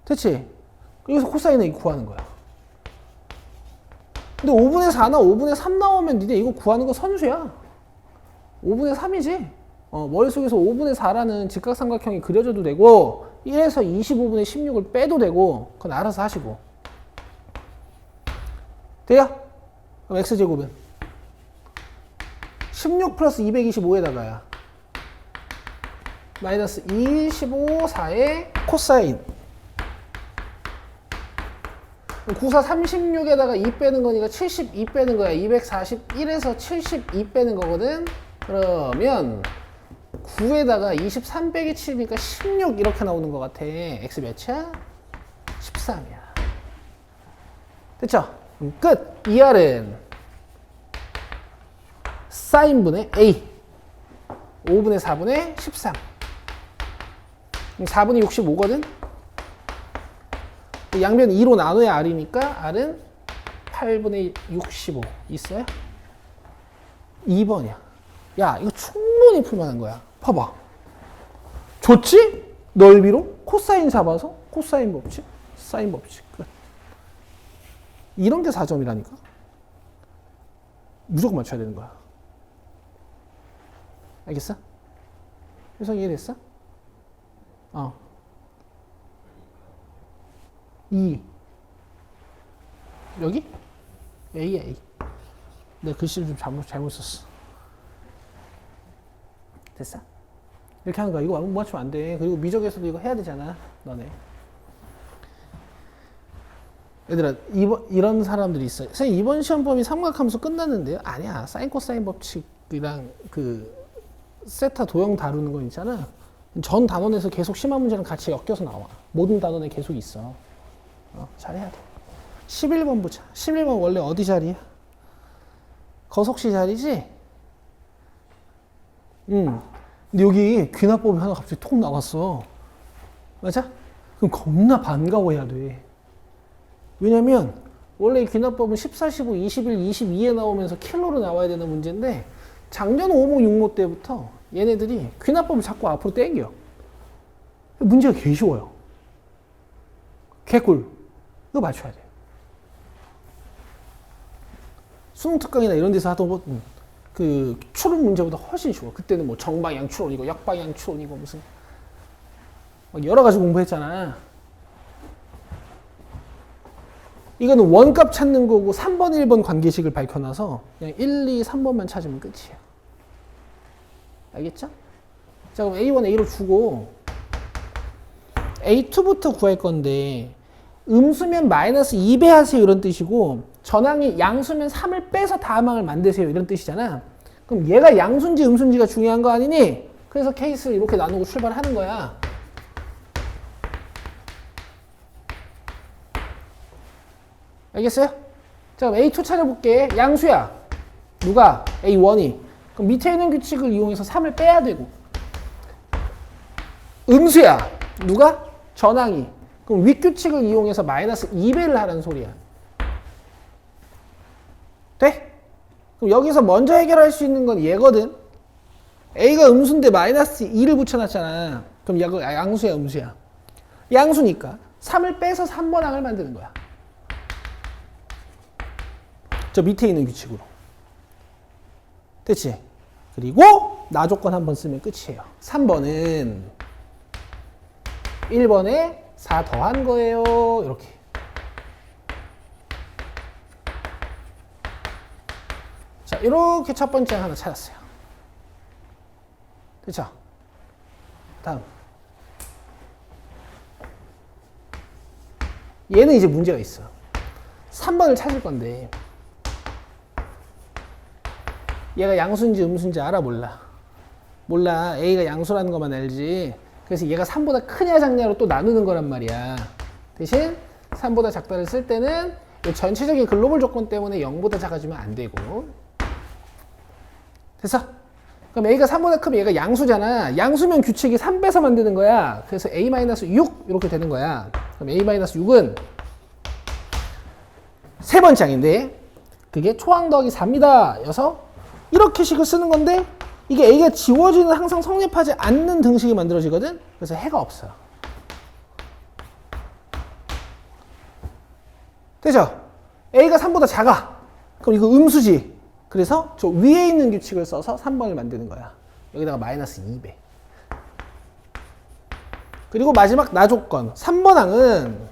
됐지? 여기서 코사인 A 구하는 거야. 근데 5분의 4나 5분의 3 나오면 니네 이거 구하는 거 선수야. 5분의 3이지? 머릿속에서 5분의 4라는 직각삼각형이 그려져도 되고 1에서 25분의 16을 빼도 되고 그건 알아서 하시고. 돼요? 그럼 x제곱은 16 플러스 225에다가야 마이너스 2, 15, 4의 코사인 94, 36에다가 2 빼는 거니까 72 빼는 거야. 241에서 72 빼는 거거든. 그러면 9에다가 23 빼기 7이니까 16 이렇게 나오는 것 같아. x 몇이야? 13이야. 됐죠? 끝! 2R은 사인분의 A 5분의 4분의 13 4분의 65거든? 양변 2로 나눠야 R이니까 R은 8분의 65 있어요? 2번이야. 야, 이거 충분히 풀만한 거야. 봐봐. 좋지? 넓이로 코사인 잡아서 코사인 법칙, 사인 법칙. 끝. 이런 게 4점이라니까? 무조건 맞춰야 되는 거야. 알겠어? 효성 이해됐어? 2 여기? A야 A. 내가 글씨를 좀 잘못 썼어. 됐어? 이렇게 하는 거야. 이거 못 맞추면 안 돼. 그리고 미적에서도 이거 해야 되잖아. 너네. 얘들아, 이런 사람들이 있어요. 선생님, 이번 시험 범위 삼각함수 끝났는데요? 아니야. 사인 코사인 법칙이랑 그 세타 도형 다루는 거 있잖아. 전 단원에서 계속 심화 문제랑 같이 엮여서 나와. 모든 단원에 계속 있어. 잘해야 돼. 11번 보자. 11번 원래 어디 자리야? 거석시 자리지? 근데 여기 귀납법이 하나 갑자기 톡 나왔어. 맞아? 그럼 겁나 반가워해야 돼. 왜냐면 원래 이 귀납법은 14, 15, 21, 22에 나오면서 킬러로 나와야 되는 문제인데 작년 5모, 6모 때부터 얘네들이 귀납법을 자꾸 앞으로 땡겨. 문제가 개 쉬워요. 개꿀. 이거 맞춰야 돼. 수능 특강이나 이런 데서 하던 거, 그 추론 문제보다 훨씬 쉬워. 그때는 뭐 정방향 추론이고 역방향 추론이고 무슨 막 여러 가지 공부했잖아. 이거는 원값 찾는 거고 3번, 1번 관계식을 밝혀놔서 그냥 1, 2, 3번만 찾으면 끝이야. 알겠죠? 자, 그럼 A1, A로 주고 A2부터 구할 건데 음수면 마이너스 2배 하세요 이런 뜻이고 전항이 양수면 3을 빼서 다항을 만드세요 이런 뜻이잖아. 그럼 얘가 양수인지 음수인지가 중요한 거 아니니? 그래서 케이스를 이렇게 나누고 출발하는 거야. 알겠어요? 자, 그럼 A2 찾아볼게. 양수야. 누가? A1이. 그럼 밑에 있는 규칙을 이용해서 3을 빼야 되고. 음수야. 누가? 전항이. 그럼 윗규칙을 이용해서 마이너스 2배를 하라는 소리야. 돼? 그럼 여기서 먼저 해결할 수 있는 건 얘거든. A가 음수인데 마이너스 2를 붙여놨잖아. 그럼 얘가 양수야, 음수야. 양수니까 3을 빼서 3번 항을 만드는 거야. 저 밑에 있는 규칙으로. 됐지? 그리고 나 조건 한번 쓰면 끝이에요. 3번은 1번에 4 더한 거예요. 이렇게. 자, 이렇게 첫 번째 하나 찾았어요. 됐죠? 다음. 얘는 이제 문제가 있어. 3번을 찾을 건데 얘가 양수인지 음수인지 알아? 몰라? 몰라. A가 양수라는 것만 알지. 그래서 얘가 3보다 크냐 작냐로 또 나누는 거란 말이야. 대신 3보다 작다를 쓸 때는 전체적인 글로벌 조건 때문에 0보다 작아지면 안 되고. 됐어? 그럼 A가 3보다 크면 얘가 양수잖아. 양수면 규칙이 3 빼서 만드는 거야. 그래서 A-6 이렇게 되는 거야. 그럼 A-6은 세 번째 항인데 그게 초항 더하기 4입니다. 여서 이렇게 식을 쓰는 건데 이게 A가 지워지는 항상 성립하지 않는 등식이 만들어지거든. 그래서 해가 없어. 되죠? A가 3보다 작아. 그럼 이거 음수지. 그래서 저 위에 있는 규칙을 써서 3번을 만드는 거야. 여기다가 마이너스 2배. 그리고 마지막 나 조건. 3번 항은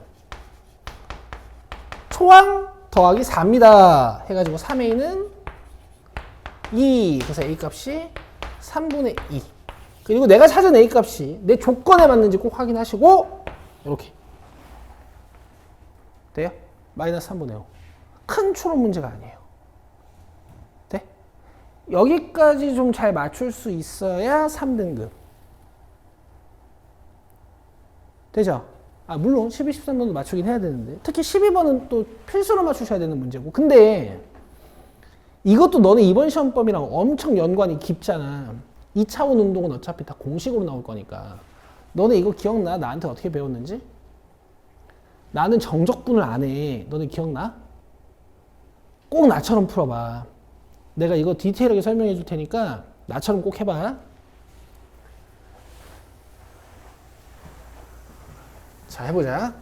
초항 더하기 4입니다. 해가지고 3A는 2. 그래서 A 값이 3분의 2. 그리고 내가 찾은 A 값이 내 조건에 맞는지 꼭 확인하시고 이렇게 돼요? 마이너스 3분의 5. 큰 추론 문제가 아니에요. 돼? 여기까지 좀 잘 맞출 수 있어야 3등급. 되죠? 아, 물론 12, 13번도 맞추긴 해야 되는데 특히 12번은 또 필수로 맞추셔야 되는 문제고. 근데 이것도 너네 이번 시험범위랑 엄청 연관이 깊잖아. 2차원 운동은 어차피 다 공식으로 나올 거니까. 너네 이거 기억나? 나한테 어떻게 배웠는지? 나는 정적분을 안 해. 너네 기억나? 꼭 나처럼 풀어봐. 내가 이거 디테일하게 설명해 줄 테니까 나처럼 꼭 해봐. 자, 해보자.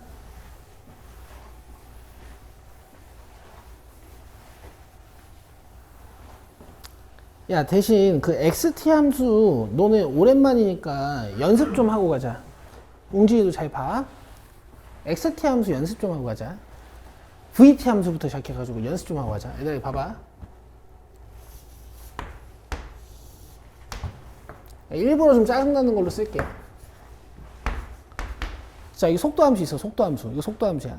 야, 대신 그 XT 함수 너네 오랜만이니까 연습 좀 하고 가자. 웅진이도 잘 봐. XT 함수 연습 좀 하고 가자. VT 함수부터 시작해가지고 연습 좀 하고 가자. 얘들아 봐봐. 일부러 좀 짜증나는 걸로 쓸게요. 자, 이 속도 함수 있어. 속도 함수. 이거 속도 함수야.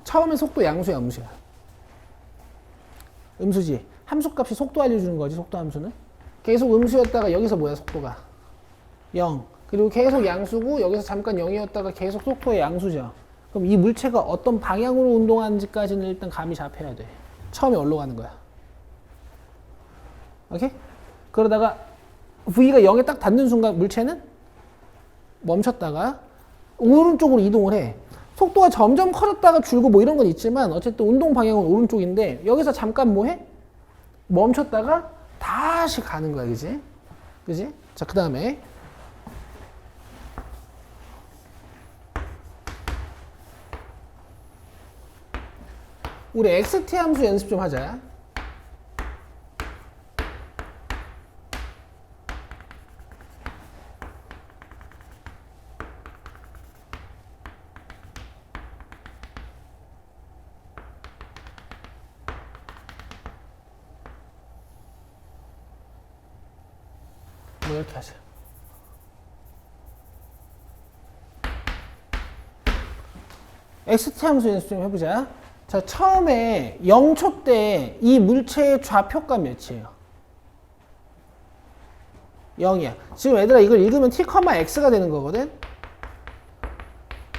처음에 속도 양수야, 음수야. 음수지. 함수값이 속도 알려주는 거지, 속도 함수는. 계속 음수였다가 여기서 뭐야, 속도가? 0. 그리고 계속 양수고 여기서 잠깐 0이었다가 계속 속도의 양수죠. 그럼 이 물체가 어떤 방향으로 운동하는지까지는 일단 감이 잡혀야 돼. 처음에 어디로 가는 거야? 오케이? 그러다가 V가 0에 딱 닿는 순간 물체는 멈췄다가 오른쪽으로 이동을 해. 속도가 점점 커졌다가 줄고 뭐 이런 건 있지만 어쨌든 운동 방향은 오른쪽인데 여기서 잠깐 뭐 해? 멈췄다가 다시 가는 거야, 그지? 그지? 자, 그 다음에 우리 xt 함수 연습 좀 하자. 뭐 이렇게 하자. xt 함수 연습 좀 해보자. 자, 처음에 0초 때 이 물체의 좌표값 몇이에요? 0이야. 지금 얘들아 이걸 읽으면 t, x가 되는 거거든?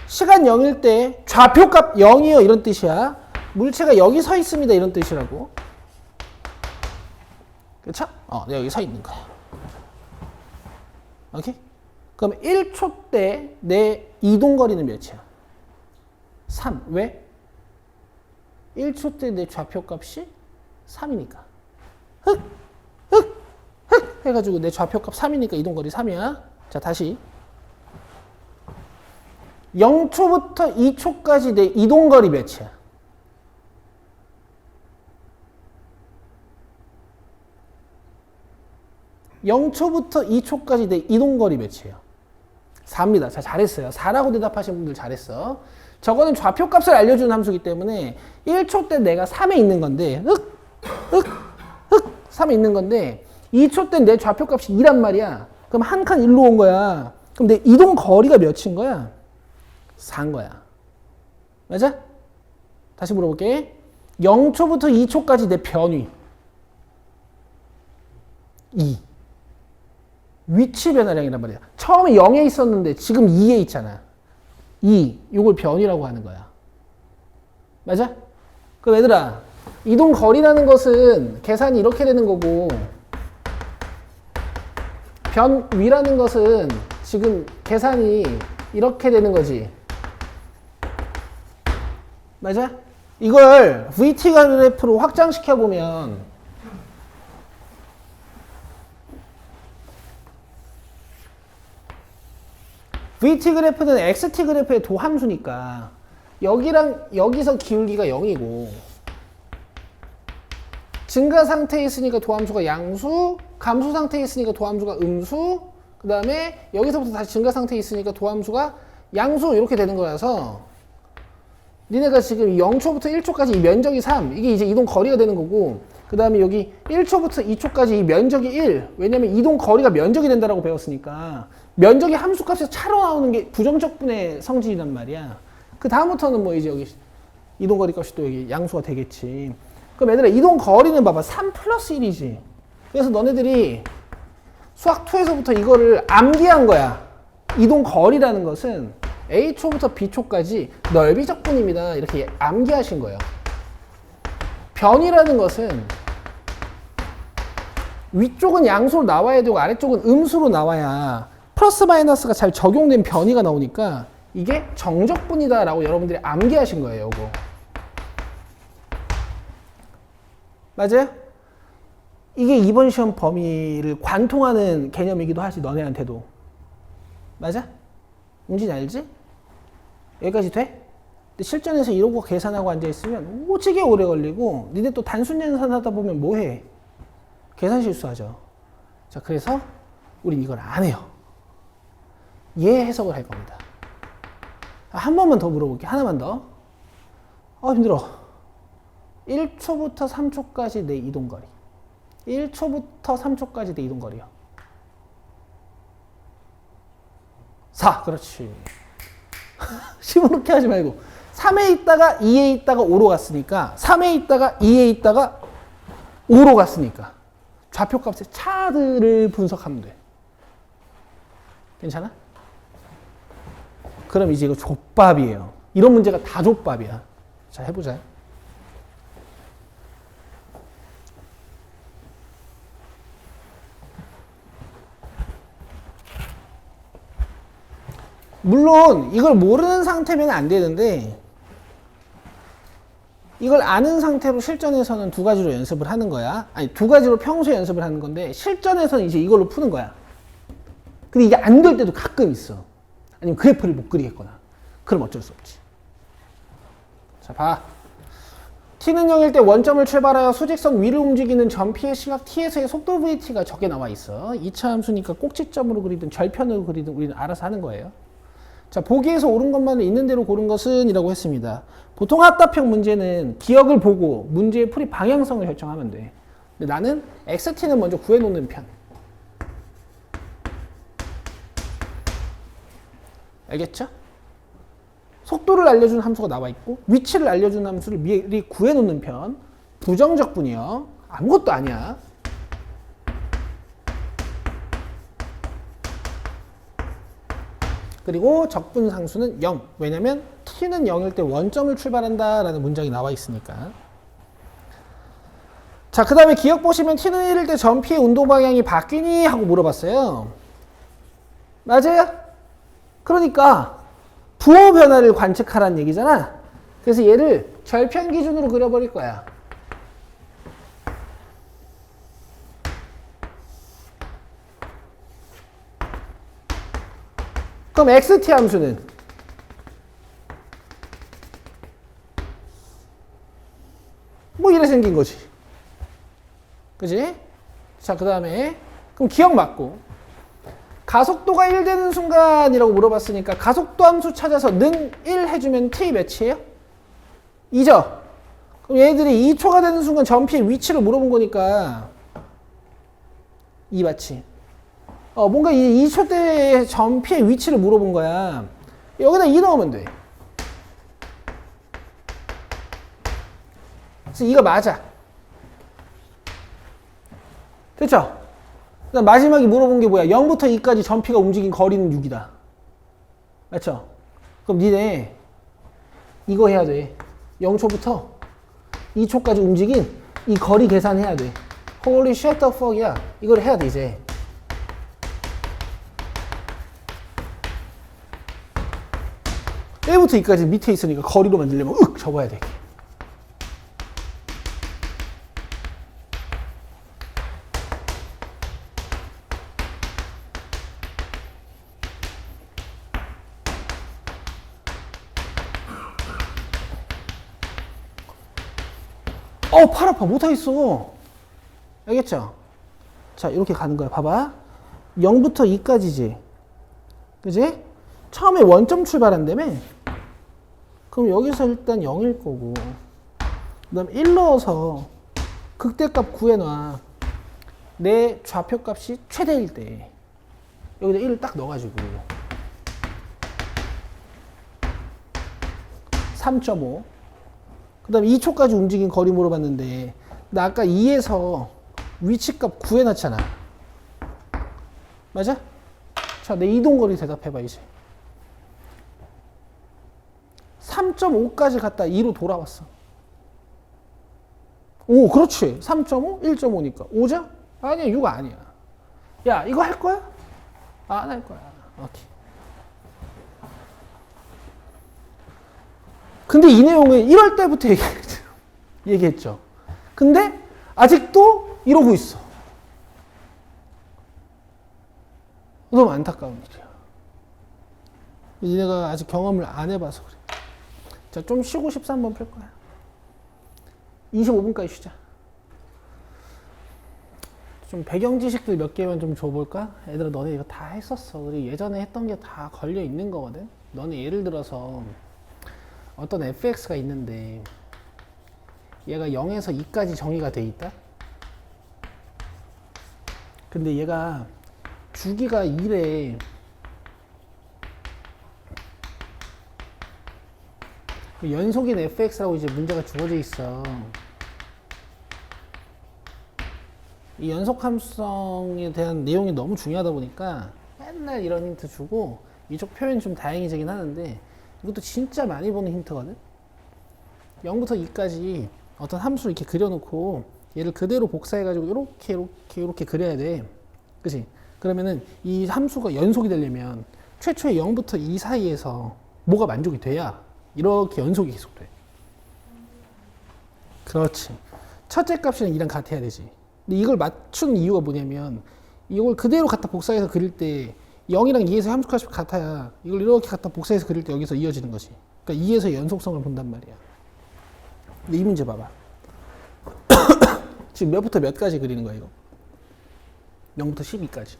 시간 0일 때 좌표값 0이요 이런 뜻이야. 물체가 여기 서 있습니다 이런 뜻이라고. 그쵸? 내가 여기 서 있는 거야. 오케이? 그럼 1초 때 내 이동거리는 몇이야? 3. 왜? 1초 때 내 좌표값이 3이니까. 흑 해가지고 내 좌표값 3이니까 이동거리 3이야. 자, 다시 0초부터 2초까지 내 이동거리 몇이야? 0초부터 2초까지 내 이동거리 몇이에요? 4입니다. 자, 잘했어요. 4라고 대답하신 분들 잘했어. 저거는 좌표값을 알려주는 함수이기 때문에 1초 때 내가 3에 있는 건데 3에 있는 건데 2초 때 내 좌표값이 2란 말이야. 그럼 한 칸 일로 온 거야. 그럼 내 이동 거리가 몇인 거야? 4인 거야. 맞아? 다시 물어볼게. 0초부터 2초까지 내 변위 2. 위치 변화량이란 말이야. 처음에 0에 있었는데 지금 2에 있잖아. 2. 이걸 변위라고 하는 거야. 맞아? 그럼 얘들아, 이동 거리라는 것은 계산이 이렇게 되는 거고 변위라는 것은 지금 계산이 이렇게 되는 거지. 맞아? 이걸 VT 그래프로 확장시켜 보면 VT 그래프는 XT 그래프의 도함수니까 여기랑 여기서 기울기가 0이고 증가 상태에 있으니까 도함수가 양수, 감소 상태에 있으니까 도함수가 음수, 그 다음에 여기서부터 다시 증가 상태에 있으니까 도함수가 양수 이렇게 되는 거라서 니네가 지금 0초부터 1초까지 이 면적이 3, 이게 이제 이동 거리가 되는 거고 그 다음에 여기 1초부터 2초까지 이 면적이 1, 왜냐면 이동 거리가 면적이 된다라고 배웠으니까 면적이 함수값에서 차로 나오는 게 부정적분의 성질이란 말이야. 그 다음부터는 뭐 이제 여기 이동거리 값이 또 여기 양수가 되겠지. 그럼 얘들아 이동 거리는 봐봐 3 플러스 1이지. 그래서 너네들이 수학 2에서부터 이거를 암기한 거야. 이동 거리라는 것은 A초부터 B초까지 넓이적분입니다. 이렇게 암기하신 거예요. 변이라는 것은 위쪽은 양수로 나와야 되고 아래쪽은 음수로 나와야 플러스 마이너스가 잘 적용된 변이가 나오니까 이게 정적분이다 라고 여러분들이 암기하신 거예요. 이거. 맞아요? 이게 이번 시험 범위를 관통하는 개념이기도 하지, 너네한테도. 맞아? 뭔지 알지? 여기까지 돼? 근데 실전에서 이러고 계산하고 앉아있으면 오지게 오래 걸리고 니네 또 단순 연산하다 보면 뭐해? 계산 실수하죠. 자, 그래서 우린 이걸 안 해요. 얘 해석을 할 겁니다. 한 번만 더 물어볼게. 하나만 더. 힘들어. 1초부터 3초까지 내 이동거리. 1초부터 3초까지 내 이동거리요. 4. 그렇지. 시무룩해 하지 말고 3에 있다가 2에 있다가 5로 갔으니까 3에 있다가 2에 있다가 5로 갔으니까 좌표값의 차들을 분석하면 돼. 괜찮아? 그럼 이제 이거 족밥이에요. 이런 문제가 다 족밥이야. 자, 해보자. 물론 이걸 모르는 상태면 안 되는데 이걸 아는 상태로 실전에서는 두 가지로 연습을 하는 거야. 아니, 두 가지로 평소에 연습을 하는 건데 실전에서는 이제 이걸로 푸는 거야. 근데 이게 안 될 때도 가끔 있어. 아니면 그래프를 못 그리겠거나. 그럼 어쩔 수 없지. 자, 봐. t는 0일 때 원점을 출발하여 수직선 위를 움직이는 점피의 시각 t에서의 속도 vt가 적게 나와 있어. 2차 함수니까 꼭지점으로 그리든 절편으로 그리든 우리는 알아서 하는 거예요. 자, 보기에서 옳은 것만을 있는 대로 고른 것은 이라고 했습니다. 보통 합답형 문제는 기억을 보고 문제의 풀이 방향성을 결정하면 돼. 근데 나는 xt는 먼저 구해놓는 편. 알겠죠? 속도를 알려주는 함수가 나와 있고 위치를 알려주는 함수를 미리 구해놓는 편. 부정적분이요. 아무것도 아니야. 그리고 적분상수는 0. 왜냐면 t는 0일 때 원점을 출발한다 라는 문장이 나와 있으니까. 자, 그 다음에 기억 보시면 t는 1일 때 점피의 운동 방향이 바뀌니? 하고 물어봤어요. 맞아요? 그러니까 부호 변화를 관측하라는 얘기잖아. 그래서 얘를 절편 기준으로 그려버릴 거야. 그럼 xt 함수는 뭐 이래 생긴 거지. 그지? 자, 그 다음에 그럼 기억 맞고 가속도가 1 되는 순간이라고 물어봤으니까 가속도 함수 찾아서 는 1 해주면 t 몇이에요? 2죠? 그럼 얘들이 2초가 되는 순간 점피의 위치를 물어본 거니까 2 맞지? 뭔가 이 2초 때 점피의 위치를 물어본 거야. 여기다 2 넣으면 돼. 그래서 이거 맞아. 됐죠? 그다음 마지막에 물어본 게 뭐야? 0부터 2까지 점피가 움직인 거리는 6이다. 맞죠? 그럼 니네 이거 해야 돼. 0초부터 2초까지 움직인 이 거리 계산해야 돼. Holy shit the fuck이야. 이걸 해야 돼 이제. 1부터 2까지 밑에 있으니까 거리로 만들려면 접어야 돼. 팔 아파. 못하겠어. 알겠죠? 자, 이렇게 가는 거야. 봐봐. 0부터 2까지지. 그지? 처음에 원점 출발한다며? 그럼 여기서 일단 0일 거고. 그 다음에 1 넣어서 극대값 구해놔. 내 좌표값이 최대일 때. 여기다 1을 딱 넣어가지고. 3.5. 그 다음에 2초까지 움직인 거리 물어봤는데 나 아까 2에서 위치값 구해놨잖아. 맞아? 자, 내 이동거리 대답해봐 이제. 3.5까지 갔다 2로 돌아왔어. 오, 그렇지. 3.5? 1.5니까 5죠? 아니야, 6 아니야. 야, 이거 할 거야? 안 할 거야. 오케이. 근데 이 내용을 1월 때부터 얘기했죠. 근데 아직도 이러고 있어. 너무 안타까운 일이야. 니네가 아직 경험을 안 해봐서 그래. 자, 좀 쉬고 13번 풀 거야. 25분까지 쉬자. 좀 배경 지식들 몇 개만 좀 줘볼까? 얘들아, 너네 이거 다 했었어. 우리 예전에 했던 게 다 걸려 있는 거거든. 너네 예를 들어서 어떤 fx가 있는데 얘가 0에서 2까지 정의가 돼 있다. 근데 얘가 주기가 1에 연속인 fx라고 이제 문제가 주어져 있어. 이 연속 함수성에 대한 내용이 너무 중요하다 보니까 맨날 이런 힌트 주고 이쪽 표현이 좀 다양해지긴 하는데 이것도 진짜 많이 보는 힌트거든. 0부터 2까지 어떤 함수를 이렇게 그려놓고 얘를 그대로 복사해가지고 이렇게 그려야 돼. 그치? 그러면은 이 함수가 연속이 되려면 최초의 0부터 2 사이에서 뭐가 만족이 돼야 이렇게 연속이 계속돼. 그렇지. 첫째 값이랑 2랑 같아야 되지. 근데 이걸 맞추는 이유가 뭐냐면 이걸 그대로 갖다 복사해서 그릴 때 0이랑 2에서 함수값이 같아야 이걸 이렇게 갖다 복사해서 그릴 때 여기서 이어지는 거지. 그러니까 2에서 연속성을 본단 말이야. 근데 이 문제 봐봐. 지금 몇부터 몇까지 그리는 거야 이거? 0부터 12까지.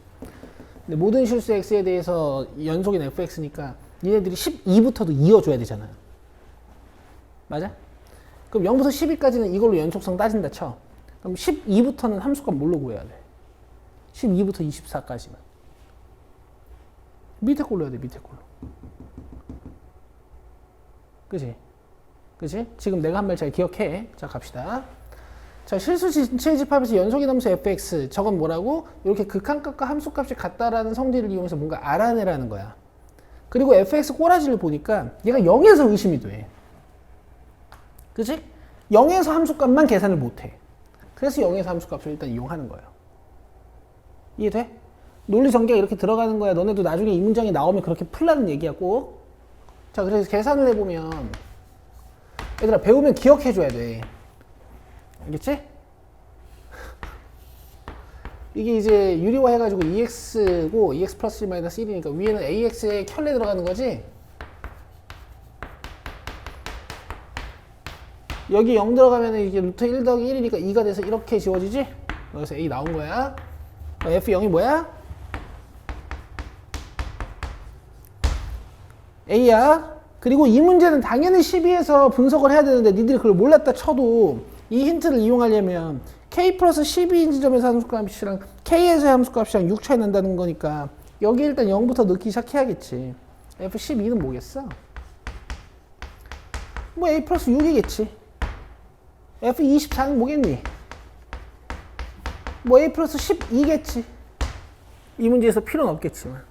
근데 모든 실수 x에 대해서 연속인 fx니까 얘네들이 12부터도 이어줘야 되잖아요. 맞아? 그럼 0부터 12까지는 이걸로 연속성 따진다 쳐. 그럼 12부터는 함수값 뭘로 구해야 돼? 12부터 24까지는. 밑에 걸로 해야 돼, 밑에 걸로. 그치? 그치? 지금 내가 한 말 잘 기억해. 자, 갑시다. 자, 실수 진체 집합에서 연속인 함수 fx. 저건 뭐라고? 이렇게 극한값과 함수값이 같다라는 성질을 이용해서 뭔가 알아내라는 거야. 그리고 fx 꼬라지를 보니까 얘가 0에서 의심이 돼. 그치? 0에서 함수값만 계산을 못해. 그래서 0에서 함수값을 일단 이용하는 거예요. 이해돼? 논리 전개가 이렇게 들어가는 거야. 너네도 나중에 이 문장이 나오면 그렇게 풀라는 얘기야, 꼭. 자, 그래서 계산을 해보면 얘들아, 배우면 기억해줘야 돼. 알겠지? 이게 이제 유리화 해가지고 EX고 EX 플러스 1 마이너스 1이니까 위에는 AX에 켤레 들어가는 거지? 여기 0 들어가면 이게 루트 1 더하기 1이니까 2가 돼서 이렇게 지워지지? 여기서 A 나온 거야. F0이 뭐야? A야. 그리고 이 문제는 당연히 12에서 분석을 해야 되는데 니들이 그걸 몰랐다 쳐도 이 힌트를 이용하려면 K 플러스 12인 지점에서 함수값이랑 K에서의 함수값이랑 6 차이 난다는 거니까 여기 일단 0부터 넣기 시작해야겠지. F12는 뭐겠어? 뭐 A 플러스 6이겠지. F24는 뭐겠니? 뭐 A 플러스 12겠지. 이 문제에서 필요는 없겠지만.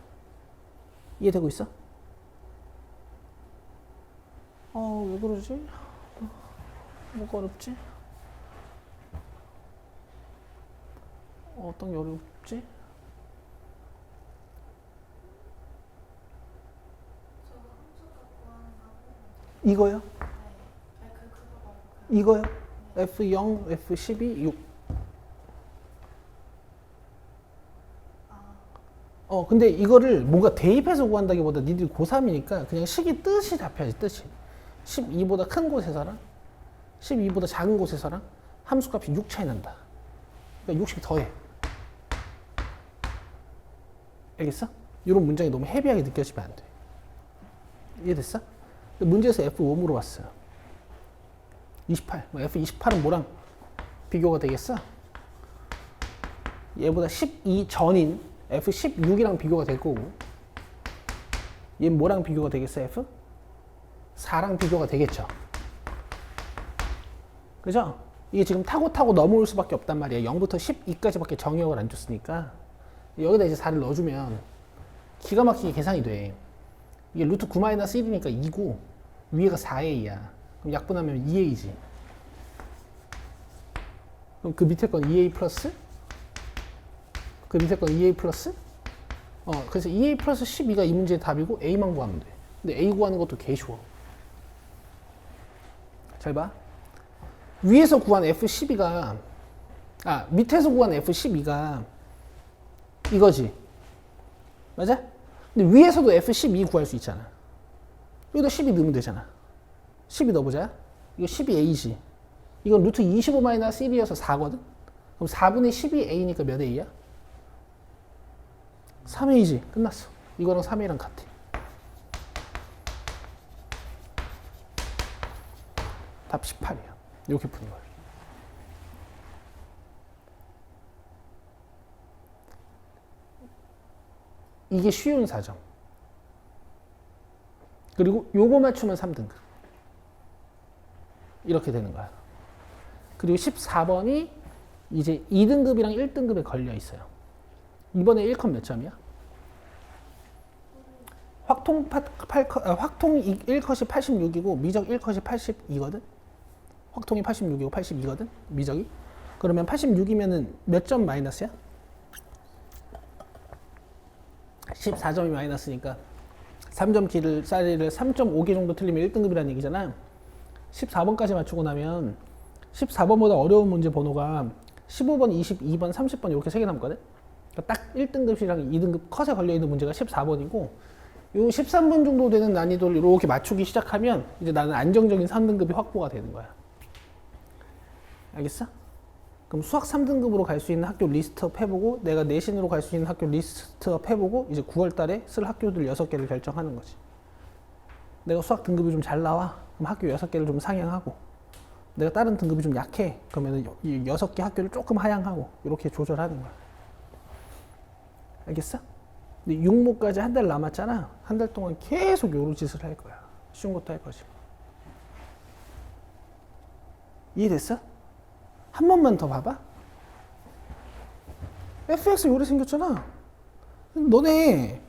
이해되고 있어? 왜 그러지? 뭐가 어렵지? 어떤 게 어렵지? 이거요? 이거요? F0, F12, 6. 근데 이거를 뭔가 대입해서 구한다기보다 니들이 고3이니까 그냥 식이 뜻이 잡혀야지, 뜻이. 12보다 큰 곳에서랑 12보다 작은 곳에서랑 함수값이 6 차이 난다. 그러니까 60 더해. 알겠어? 이런 문장이 너무 헤비하게 느껴지면 안 돼. 이해됐어? 문제에서 F5 물어봤어요. 28. F28은 뭐랑 비교가 되겠어? 얘보다 12 전인 F16이랑 비교가 될 거고, 얘는 뭐랑 비교가 되겠어? F4랑 비교가 되겠죠. 그죠? 이게 지금 타고 넘어올 수밖에 없단 말이야. 0부터 12까지밖에 정의역을 안 줬으니까 여기다 이제 4를 넣어주면 기가 막히게 계산이 돼. 이게 루트 9-1이니까 2고 위에가 4a야. 그럼 약분하면 2a지. 그럼 그 밑에 건 2a 플러스? 그 밑에 건 2a 플러스? 그래서 2a 플러스 12가 이 문제의 답이고 a만 구하면 돼. 근데 a 구하는 것도 개 쉬워. 잘 봐. 위에서 구한 F12가 밑에서 구한 F12가 이거지. 맞아? 근데 위에서도 F12 구할 수 있잖아. 여기다 12 넣으면 되잖아. 12 넣어보자. 이거 12a지. 이건 루트 25-1이어서 4거든? 그럼 4분의 12a니까 몇 a야? 3a지. 끝났어. 이거랑 3a랑 같아. 답 18이야. 이렇게 푸는 거야. 이게 쉬운 4점. 그리고 요거 맞추면 3등급. 이렇게 되는 거야. 그리고 14번이 이제 2등급이랑 1등급에 걸려 있어요. 이번에 1컷 몇 점이야? 확통 1컷이 86이고 미적 1컷이 82거든? 확통이 86이고 82거든? 미적이? 그러면 86이면은 몇 점 마이너스야? 14점이 마이너스니까 3점 짜리를 3.5개 정도 틀리면 1등급이라는 얘기잖아. 14번까지 맞추고 나면 14번보다 어려운 문제 번호가 15번, 22번, 30번 이렇게 3개 남거든? 그러니까 딱 1등급이랑 2등급 컷에 걸려있는 문제가 14번이고 요 13번 정도 되는 난이도를 이렇게 맞추기 시작하면 이제 나는 안정적인 3등급이 확보가 되는 거야. 알겠어? 그럼 수학 3등급으로 갈 수 있는 학교 리스트업 해보고 내가 내신으로 갈 수 있는 학교 리스트업 해보고 이제 9월 달에 쓸 학교들 6개를 결정하는 거지. 내가 수학 등급이 좀 잘 나와. 그럼 학교 6개를 좀 상향하고 내가 다른 등급이 좀 약해. 그러면 이 6개 학교를 조금 하향하고 이렇게 조절하는 거야. 알겠어? 근데 6모까지 한 달 남았잖아. 한 달 동안 계속 요런 짓을 할 거야. 쉬운 것도 할 거지. 이해됐어? 한 번만 더 봐봐. fx 요래 생겼잖아. 너네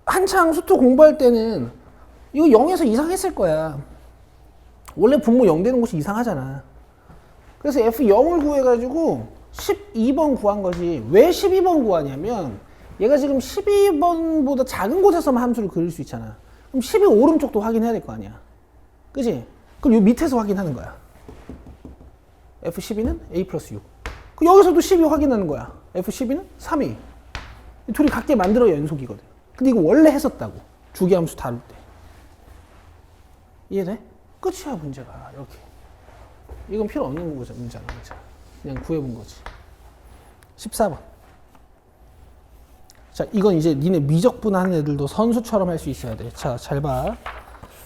한창 수투 공부할 때는 이거 0에서 이상했을 거야. 원래 분모 0 되는 곳이 이상하잖아. 그래서 f0을 구해가지고 12번 구한 거지. 왜 12번 구하냐면 얘가 지금 12번보다 작은 곳에서만 함수를 그릴 수 있잖아. 그럼 12 오른쪽도 확인해야 될 거 아니야. 그지? 그럼 요 밑에서 확인하는 거야. F12는 A 플러스 6. 여기서도 12 확인하는 거야. F12는 3A. 둘이 같게 만들어야 연속이거든. 근데 이거 원래 했었다고. 주기함수 다룰 때. 이해돼? 끝이야, 문제가. 이렇게. 이건 필요 없는 거죠, 문제는. 그냥 구해본 거지. 14번. 자, 이건 이제 니네 미적분하는 애들도 선수처럼 할 수 있어야 돼. 자, 잘 봐.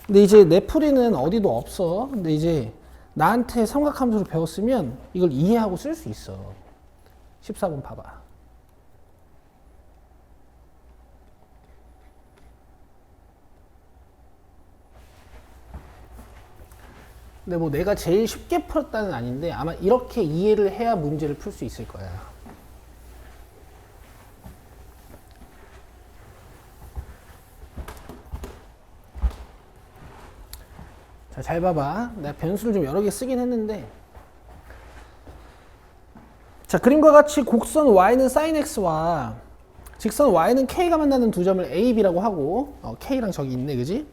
근데 이제 내 풀이는 어디도 없어. 근데 이제 나한테 삼각함수를 배웠으면 이걸 이해하고 쓸 수 있어. 14번 봐봐. 근데 뭐 내가 제일 쉽게 풀었다는 아닌데 아마 이렇게 이해를 해야 문제를 풀 수 있을 거야. 자, 잘 봐봐. 내가 변수를 좀 여러 개 쓰긴 했는데 자, 그림과 같이 곡선 y는 sin x와 직선 y는 k가 만나는 두 점을 a, b라고 하고 k랑 저기 있네, 그지?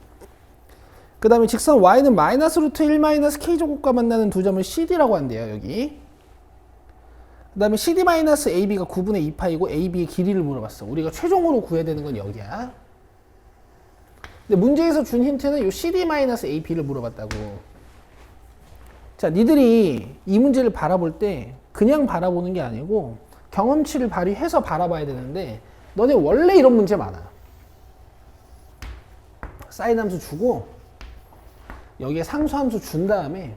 그 다음에 직선 y는 마이너스 루트 1 마이너스 k제곱과 만나는 두 점을 cd라고 한대요, 여기. 그 다음에 cd 마이너스 ab가 9분의 2파이고 ab의 길이를 물어봤어. 우리가 최종으로 구해야 되는 건 여기야. 근데 문제에서 준 힌트는 요 cd-ap를 물어봤다고. 자, 니들이 이 문제를 바라볼 때 그냥 바라보는 게 아니고 경험치를 발휘해서 바라봐야 되는데 너네 원래 이런 문제 많아. 사인 함수 주고 여기에 상수함수 준 다음에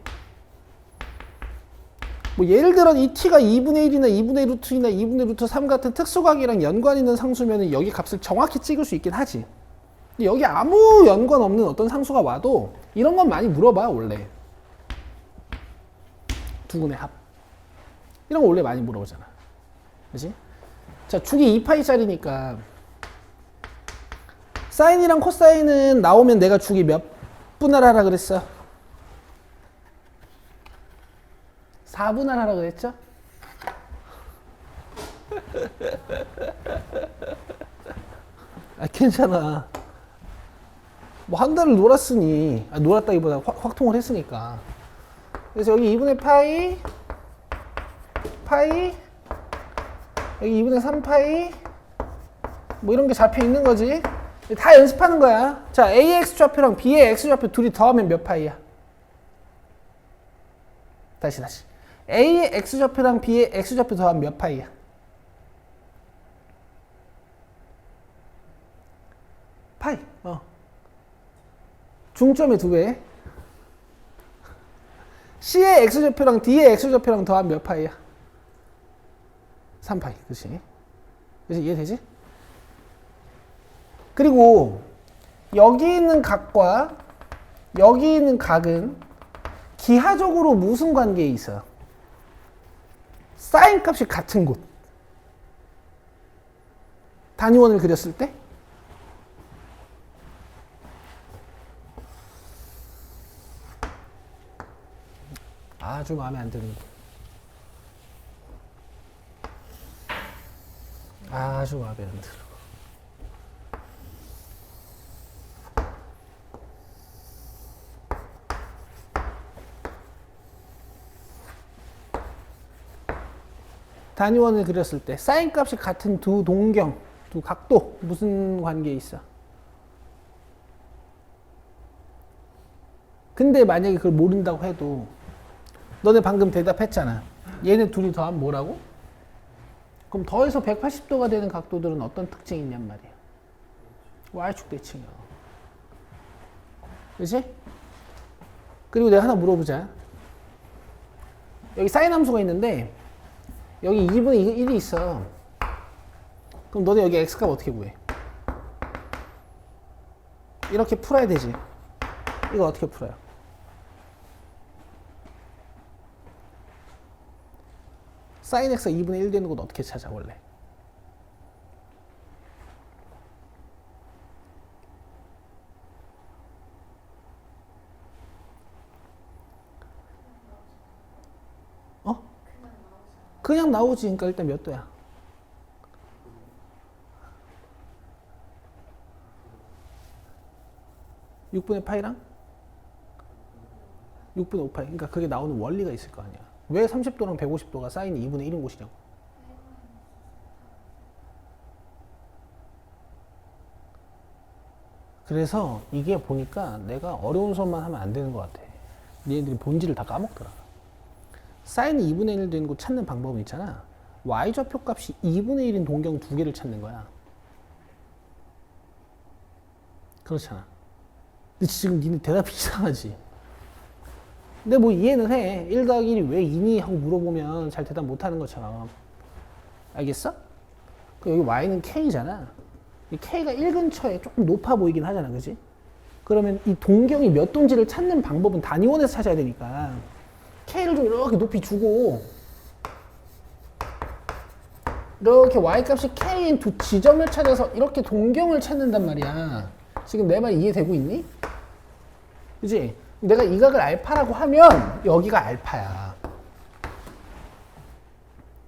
뭐 예를 들어 이 t가 2분의 1이나 2분의 루트 2나 2분의 루트 3 같은 특수각이랑 연관 있는 상수면 여기 값을 정확히 찍을 수 있긴 하지. 근데 여기 아무 연관 없는 어떤 상수가 와도 이런 건 많이 물어봐, 원래. 두근의 합. 이런 거 원래 많이 물어보잖아. 그치? 자, 주기 2파이짜리니까 사인이랑 코사인은 나오면 내가 주기 몇 분할하라 그랬어? 4분할하라 그랬죠? 아, 괜찮아. 뭐 한 달을 놀았으니, 놀았다기보다 확통을 했으니까. 그래서 여기 2분의 파이, 여기 2분의 3파이, 뭐 이런 게 잡혀 있는 거지. 다 연습하는 거야. 자, A의 X좌표랑 B의 X좌표 둘이 더하면 몇 파이야? 다시. A의 X좌표랑 B의 X좌표 더하면 몇 파이야? 파이. 중점의 2배. C의 X좌표랑 D의 X좌표랑 더하면 몇 파이야? 3파이. 그치? 그래서 이해되지? 그리고 여기 있는 각과 여기 있는 각은 기하적으로 무슨 관계에 있어요? 사인 값이 같은 곳. 단위원을 그렸을 때 아주 마음에 안 드는 곳. 아주 마음에 안 들어. 단위원을 그렸을 때 사인 값이 같은 두 동경, 두 각도 무슨 관계에 있어? 근데 만약에 그걸 모른다고 해도 너네 방금 대답했잖아. 얘네 둘이 더하면 뭐라고? 그럼 더해서 180도가 되는 각도들은 어떤 특징이 있냔 말이야. Y축 대칭이야. 그치? 그리고 내가 하나 물어보자. 여기 사인 함수가 있는데 여기 2분의 1이 있어. 그럼 너네 여기 x값 어떻게 구해? 이렇게 풀어야 되지. 이거 어떻게 풀어요? 사인 x가 2분의 1 되는 건 어떻게 찾아 원래? 어? 그냥 나오지. 그러니까 일단 몇 도야? 6분의 파이랑 6분의 5파이. 그러니까 그게 나오는 원리가 있을 거 아니야. 왜 30도랑 150도가 사인이 2분의 1인 곳이냐고. 그래서 이게 보니까 내가 어려운 수업만 하면 안 되는 것 같아. 얘네들이 본질을 다 까먹더라. 사인이 2분의 1 되는 곳 찾는 방법은 있잖아. y좌표 값이 2분의 1인 동경 두 개를 찾는 거야. 그렇잖아. 근데 지금 니네 대답이 이상하지. 근데 뭐 이해는 해. 1 더하기 1이 왜 2니? 하고 물어보면 잘 대답 못하는 것처럼. 알겠어? 여기 y는 k잖아. 이 k가 1 근처에 조금 높아 보이긴 하잖아. 그지? 그러면 이 동경이 몇 도인지를 찾는 방법은 단위원에서 찾아야 되니까 k를 좀 이렇게 높이 주고 이렇게 y값이 k인 두 지점을 찾아서 이렇게 동경을 찾는단 말이야. 지금 내 말 이해되고 있니? 그지? 내가 이 각을 알파라고 하면 여기가 알파야.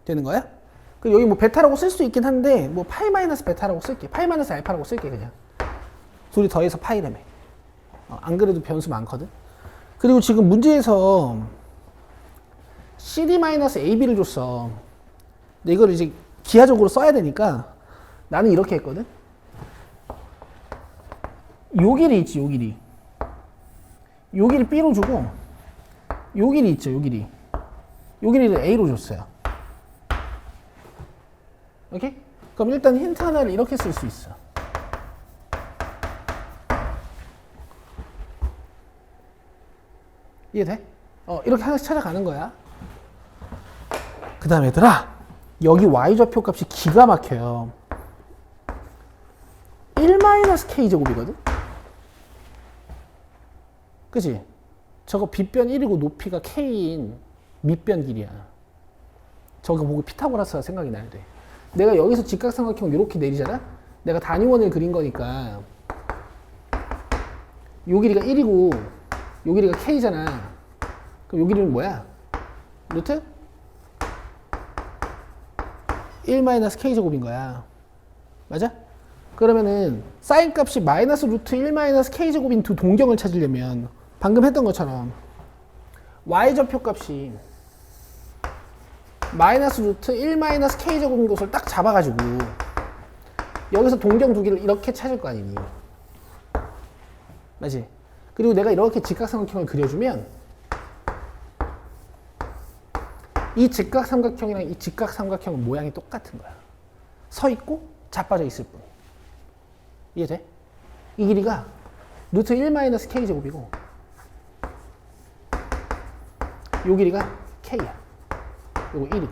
되는 거야? 그 여기 뭐 베타라고 쓸 수 있긴 한데 뭐 파이 마이너스 베타라고 쓸게. 파이 마이너스 알파라고 쓸게 그냥. 둘이 더해서 파이라며. 안 그래도 변수 많거든. 그리고 지금 문제에서 CD-AB를 줬어. 근데 이걸 이제 기하적으로 써야 되니까 나는 이렇게 했거든. 요 길이 있지, 요 길이. 요 길이 B로 주고 요 길이 있죠, 요 길이. 요 길이를 A로 줬어요. 오케이? 그럼 일단 힌트 하나를 이렇게 쓸 수 있어. 이해돼? 이렇게 하나씩 찾아가는 거야. 그 다음에 얘들아, 여기 y좌표 값이 기가 막혀요. 1-k제곱이거든? 그치? 저거 빗변 1이고 높이가 k인 밑변 길이야. 저거 보고 피타고라스가 생각이 나야 돼. 내가 여기서 직각삼각형 이렇게 내리잖아? 내가 단위원을 그린 거니까 요 길이가 1이고 요 길이가 k잖아. 그럼 요 길이는 뭐야? 루트 1-k제곱인 거야. 맞아? 그러면은 사인 값이 마이너스 루트 1-k제곱인 두 동경을 찾으려면 방금 했던 것처럼 y좌표 값이 마이너스 루트 1-k제곱인 곳을 딱 잡아가지고 여기서 동경 두 개를 이렇게 찾을 거 아니니. 맞지? 그리고 내가 이렇게 직각삼각형을 그려주면 이 직각삼각형이랑 이 직각삼각형은 모양이 똑같은 거야. 서 있고 자빠져 있을 뿐. 이해돼? 이 길이가 루트 1-k제곱이고 요 길이가 k야. 요거 1이고.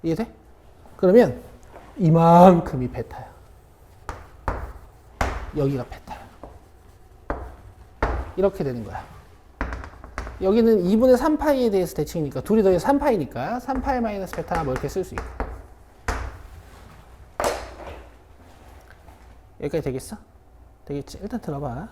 이해돼? 그러면 이만큼이 베타야. 여기가 베타야. 이렇게 되는 거야. 여기는 2분의 3파이에 대해서 대칭이니까 둘이 더해서 3파이니까 3파이 마이너스 베타 뭐 이렇게 쓸 수 있고. 여기까지 되겠어? 되겠지? 일단 들어봐.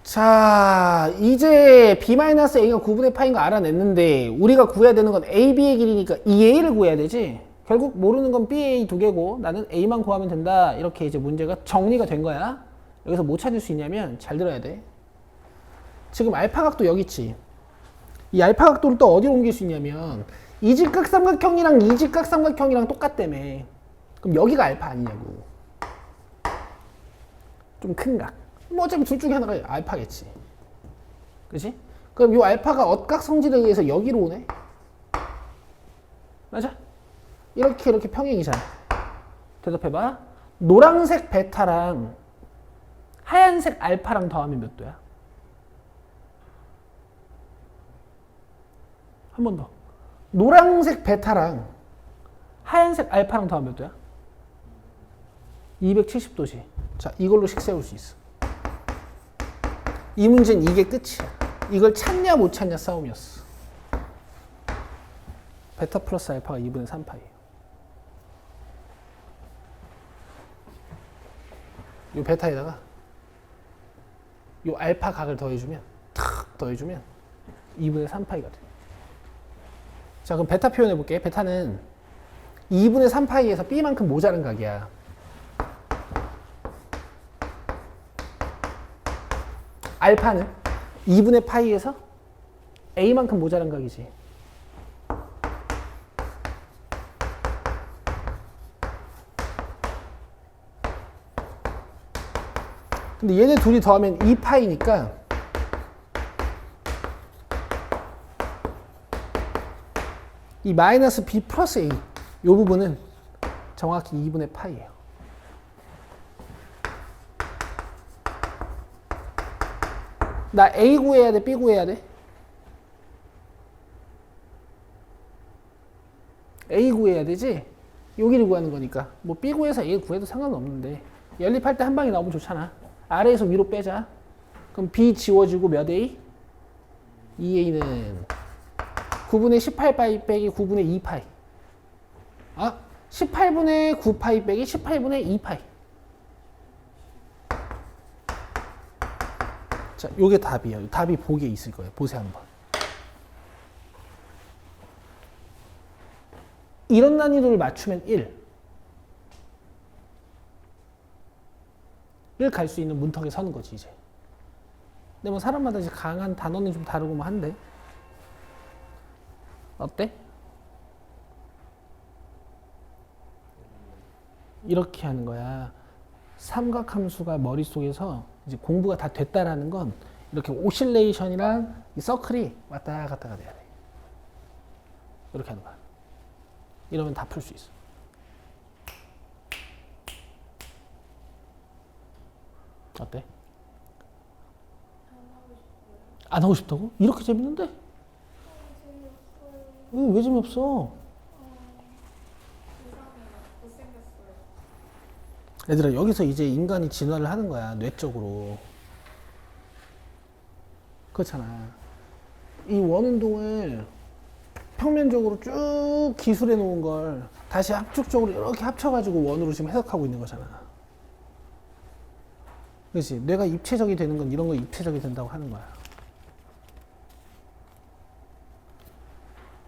자, 이제 b-a가 9분의 파인 거 알아냈는데 우리가 구해야 되는 건 a, b의 길이니까 2a를 구해야 되지. 결국 모르는 건 b, a 두 개고 나는 a만 구하면 된다. 이렇게 이제 문제가 정리가 된 거야. 여기서 뭐 찾을 수 있냐면 잘 들어야 돼. 지금 알파각도 여기 있지. 이 알파각도를 또 어디로 옮길 수 있냐면 이직각삼각형이랑 이직각삼각형이랑 똑같다며. 그럼 여기가 알파 아니냐고. 좀 큰 각. 뭐 어차피 둘 중에 하나가 알파겠지. 그치? 그럼 이 알파가 엇각 성질에 의해서 여기로 오네? 맞아? 이렇게 평행이잖아. 대답해봐. 노란색 베타랑 하얀색 알파랑 더하면 몇 도야? 한 번 더. 노란색 베타랑 하얀색 알파랑 더하면 몇 도야? 270도지. 자, 이걸로 식 세울 수 있어. 이 문제는 이게 끝이야. 이걸 찾냐 못 찾냐 싸움이었어. 베타 플러스 알파가 2분의 3파이에요. 요 베타에다가 요 알파 각을 더해주면 탁 더해주면 2분의 3파이가 돼. 자, 그럼 베타 표현해 볼게. 베타는 2분의 3파이에서 b만큼 모자란 각이야. 알파는 2분의 파이에서 a만큼 모자란 각이지. 근데 얘네 둘이 더하면 2파이니까 이 마이너스 b 플러스 a 이 부분은 정확히 2분의 파이예요. 나 A 구해야 돼? B 구해야 돼? A 구해야 되지? 여기를 구하는 거니까 뭐 B 구해서 A 구해도 상관은 없는데 연립할 때 한 방에 나오면 좋잖아. 아래에서 위로 빼자. 그럼 B 지워지고 몇 A? 2A는 9분의 18파이 빼기 9분의 2파이. 아? 18분의 9파이 빼기 18분의 2파이. 자, 요게 답이에요. 답이 보기에 있을 거예요. 보세요, 한번. 이런 난이도를 맞추면 1. 1 갈 수 있는 문턱에 서는 거지, 이제. 근데 뭐 사람마다 이제 강한 단어는 좀 다르고 뭐 한데. 어때? 이렇게 하는 거야. 삼각함수가 머릿속에서 이제 공부가 다 됐다라는 건 이렇게 오실레이션이랑 이 서클이 왔다 갔다가 돼야 돼. 이렇게 하는 거야. 이러면 다 풀 수 있어. 어때? 안 하고 싶다고? 이렇게 재밌는데? 왜 재미없어? 얘들아, 여기서 이제 인간이 진화를 하는 거야, 뇌적으로. 그렇잖아. 이 원운동을 평면적으로 쭉 기술해 놓은 걸 다시 압축적으로 이렇게 합쳐가지고 원으로 지금 해석하고 있는 거잖아. 그렇지? 뇌가 입체적이 되는 건 이런 거 입체적이 된다고 하는 거야.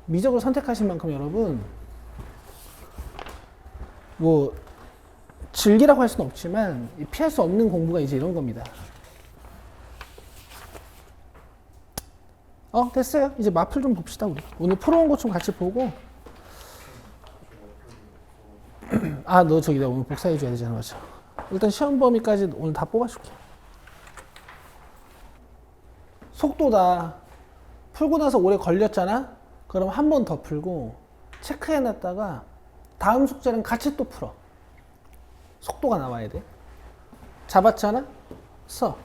미적을 선택하신 만큼 여러분, 뭐 즐기라고 할 수는 없지만 피할 수 없는 공부가 이제 이런 겁니다. 됐어요. 이제 마플 좀 봅시다, 우리. 오늘 풀어온 것 좀 같이 보고. 아, 너 저기 내가 오늘 복사해줘야 되잖아, 맞아. 일단 시험 범위까지 오늘 다 뽑아줄게. 속도다. 풀고 나서 오래 걸렸잖아? 그럼 한 번 더 풀고 체크해놨다가 다음 숙제랑 같이 또 풀어. 속도가 나와야 돼. 잡았잖아? 써.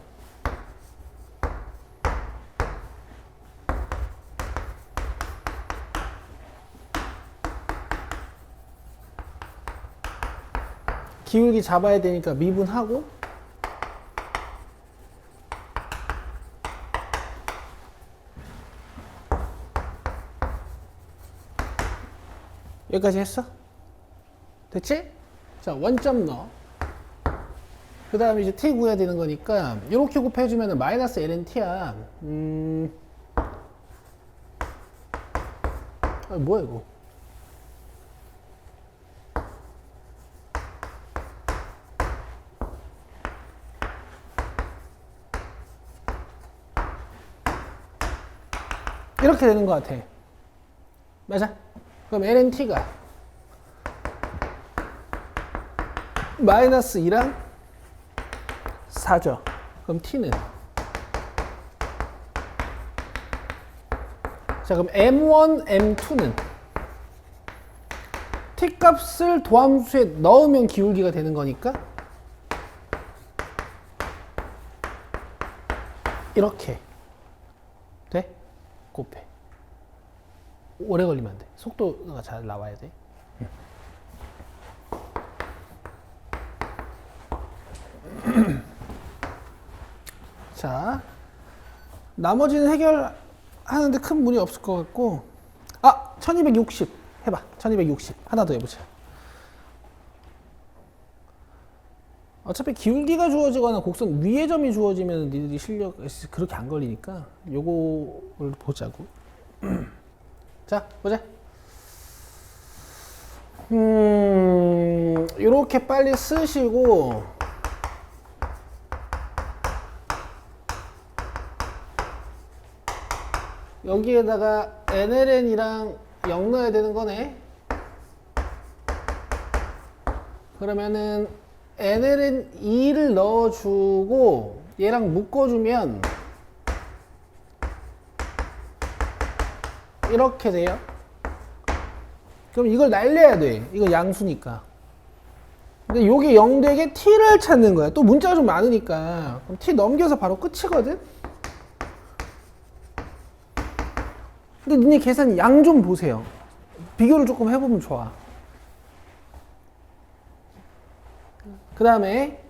기울기 잡아야 되니까 미분하고 여기까지 했어? 됐지? 자, 원점 넣어. 그 다음에 이제 t 구해야 되는 거니까 이렇게 곱해주면 마이너스 ln t야. 뭐야 이거? 이렇게 되는 것 같아. 맞아? 그럼 ln t가 마이너스 2랑 4죠. 그럼 t는 자, 그럼 m1, m2는 t 값을 도함수에 넣으면 기울기가 되는 거니까 이렇게 돼? 곱해. 오래 걸리면 안 돼. 속도가 잘 나와야 돼. 자, 나머지는 해결하는데 큰 무리 없을 것 같고, 1260 해봐. 1260 하나 더 해보자. 어차피 기울기가 주어지거나 곡선 위의 점이 주어지면 니들이 실력 그렇게 안 걸리니까 요거를 보자고. 자, 보자. 요렇게 빨리 쓰시고 여기에다가 NLN이랑 0 넣어야 되는 거네. 그러면은 NLN 2를 넣어주고 얘랑 묶어주면 이렇게 돼요. 그럼 이걸 날려야 돼. 이거 양수니까. 근데 요게 0 되게 t를 찾는 거야. 또 문자가 좀 많으니까. 그럼 t 넘겨서 바로 끝이거든. 근데 니네 계산 양 좀 보세요. 비교를 조금 해보면 좋아. 그 다음에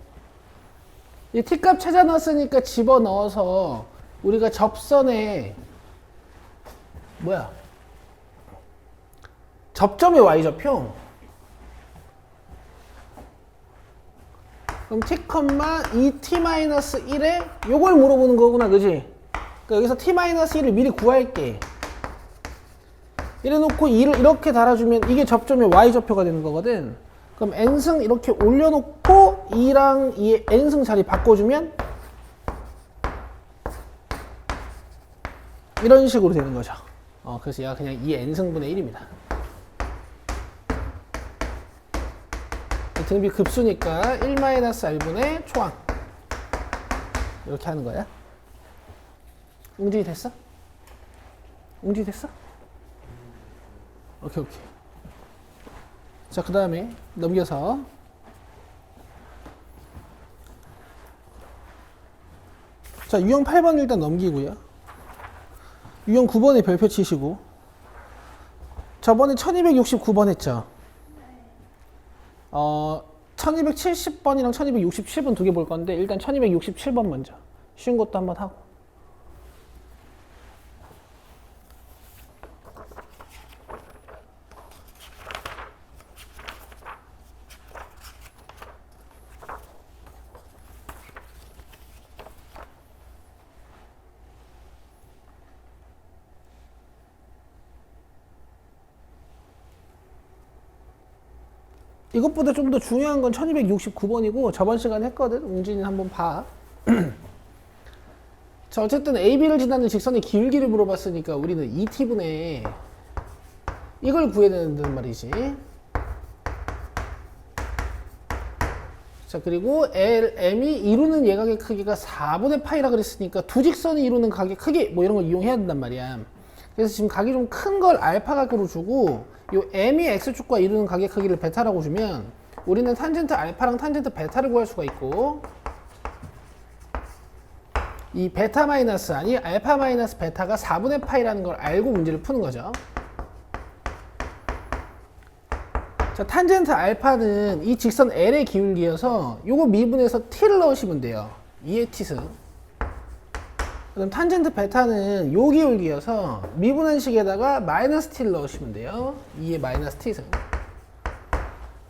이 t값 찾아놨으니까 집어넣어서 우리가 접선에 접점의 y좌표. 그럼 t, 2t-1에 요걸 물어보는 거구나, 그지? 그러니까 여기서 t-1을 미리 구할게. 이래놓고 2를 이렇게 달아주면 이게 접점의 y좌표가 되는 거거든. 그럼 n승 이렇게 올려놓고 2랑 2의 n승 자리 바꿔주면 이런 식으로 되는 거죠. 그래서 얘가 그냥 2n승분의 1입니다. 등비 급수니까 1-r분의 초항 이렇게 하는 거야. 웅진이 됐어? 웅진이 됐어? 오케이. 자, 그 다음에 넘겨서 자, 유형 8번 일단 넘기고요. 유형 9번에 별표 치시고 저번에 1269번 했죠. 1270번이랑 1267번 두 개 볼 건데 일단 1267번 먼저 쉬운 것도 한번 하고. 이것보다 좀 더 중요한 건 1269번이고 저번 시간에 했거든. 웅진이 한번 봐. 자, 어쨌든 AB를 지나는 직선의 기울기를 물어봤으니까 우리는 2t분의 이걸 구해야 된단 말이지. 자, 그리고 M이 이루는 예각의 크기가 4분의 파이라 그랬으니까 두 직선이 이루는 각의 크기 뭐 이런 걸 이용해야 된단 말이야. 그래서 지금 각이 좀 큰 걸 알파 각으로 주고 요 M이 X축과 이루는 각의 크기를 베타라고 주면 우리는 탄젠트 알파랑 탄젠트 베타를 구할 수가 있고 이 베타 마이너스 아니 알파 마이너스 베타가 4분의 파이라는 걸 알고 문제를 푸는 거죠. 자, 탄젠트 알파는 이 직선 L의 기울기여서 요거 미분해서 T를 넣으시면 돼요. 2의 T승. 그럼 탄젠트 베타는 요 기울기여서 미분한식에다가 마이너스 t를 넣으시면 돼요. 2의 마이너스 t승.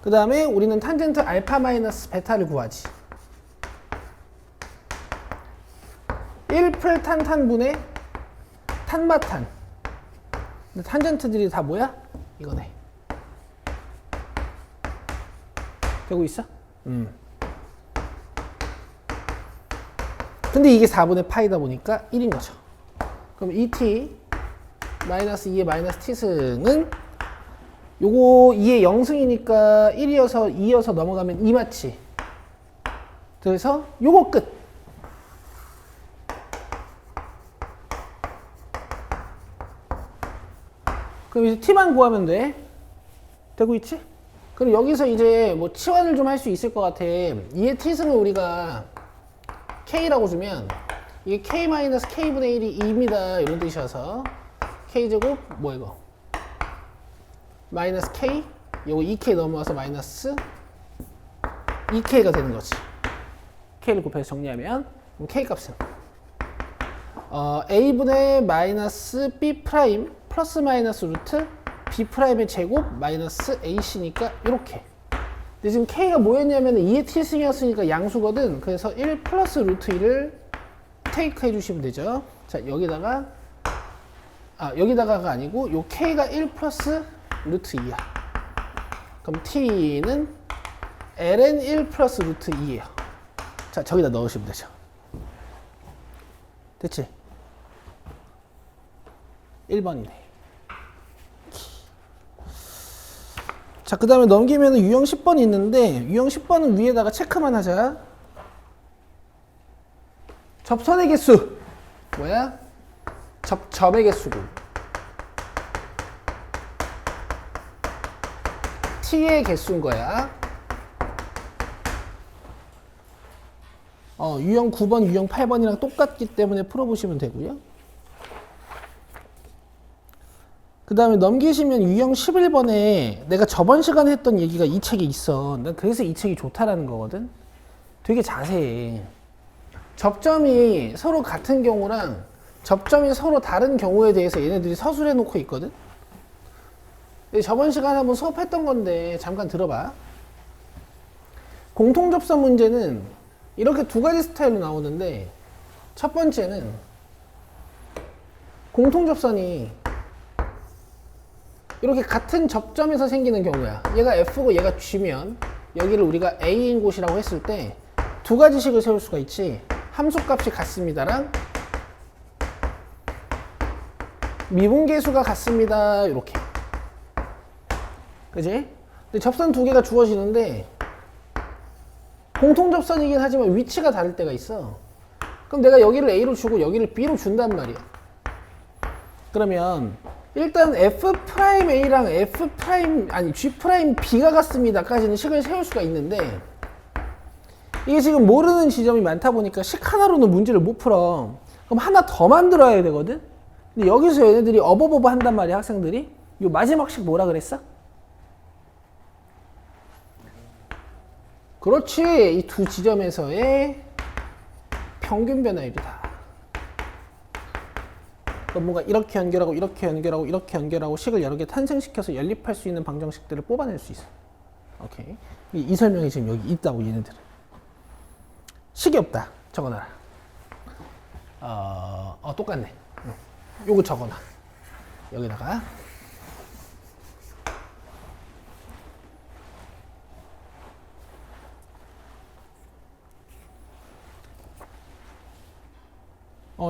그 다음에 우리는 탄젠트 알파 마이너스 베타를 구하지. 1풀 탄탄분의 탄마탄. 근데 탄젠트들이 다 뭐야? 이거네. 되고 있어? 근데 이게 4분의 파이다 보니까 1인 거죠. 그럼 2t 마이너스 2의 마이너스 t승은 요거 2의 0승이니까 1이어서 2여서 넘어가면 2 맞지? 그래서 요거 끝. 그럼 이제 t만 구하면 돼. 되고 있지? 그럼 여기서 이제 뭐 치환을 좀 할 수 있을 것 같아. 2의 t승을 우리가 k라고 주면 이게 k-k분의 1이 2입니다. 이런 뜻이어서 k제곱 뭐 이거 마이너스 k 요거 2k 넘어와서 마이너스 2k가 되는 거지. k를 곱해서 정리하면 그럼 k 값은 a분의 마이너스 b 프라임 플러스 마이너스 루트 b 프라임의 제곱 마이너스 ac니까 이렇게. 근데 지금 k가 뭐였냐면 2의 t승이었으니까 양수거든. 그래서 1 플러스 루트 1을 테이크 해주시면 되죠. 자, 여기다가 여기다가가 아니고 요 k가 1 플러스 루트 2야. 그럼 t는 ln 1 플러스 루트 2예요. 자, 저기다 넣으시면 되죠. 됐지? 1번이네. 자, 그 다음에 넘기면 유형 10번 있는데 유형 10번은 위에다가 체크만 하자. 접선의 개수 뭐야? 접점의 개수고 t의 개수인 거야. 유형 9번, 유형 8번이랑 똑같기 때문에 풀어보시면 되고요. 그 다음에 넘기시면 유형 11번에 내가 저번 시간에 했던 얘기가 이 책에 있어. 난 그래서 이 책이 좋다라는 거거든. 되게 자세해. 접점이 서로 같은 경우랑 접점이 서로 다른 경우에 대해서 얘네들이 서술해 놓고 있거든. 저번 시간에 한번 수업했던 건데 잠깐 들어봐. 공통접선 문제는 이렇게 두 가지 스타일로 나오는데 첫 번째는 공통접선이 이렇게 같은 접점에서 생기는 경우야. 얘가 F고 얘가 G면 여기를 우리가 A인 곳이라고 했을 때 두 가지 식을 세울 수가 있지. 함수값이 같습니다랑 미분계수가 같습니다. 이렇게. 그지? 근데 접선 두 개가 주어지는데 공통접선이긴 하지만 위치가 다를 때가 있어. 그럼 내가 여기를 A로 주고 여기를 B로 준단 말이야. 그러면 일단 F'A랑 G'B가 같습니다까지는 식을 세울 수가 있는데 이게 지금 모르는 지점이 많다 보니까 식 하나로는 문제를 못 풀어. 그럼 하나 더 만들어야 되거든? 근데 여기서 얘네들이 어버버버 한단 말이야, 학생들이. 요 마지막 식 뭐라 그랬어? 그렇지. 이 두 지점에서의 평균 변화율이다. 그럼 뭔가 이렇게 연결하고 이렇게 연결하고 이렇게 연결하고 식을 여러 개 탄생시켜서 연립할 수 있는 방정식들을 뽑아낼 수 있어. 오케이. 이 설명이 지금 여기 있다고 얘네들은. 식이 없다. 적어놔라. 똑같네. 요거 적어놔. 여기다가.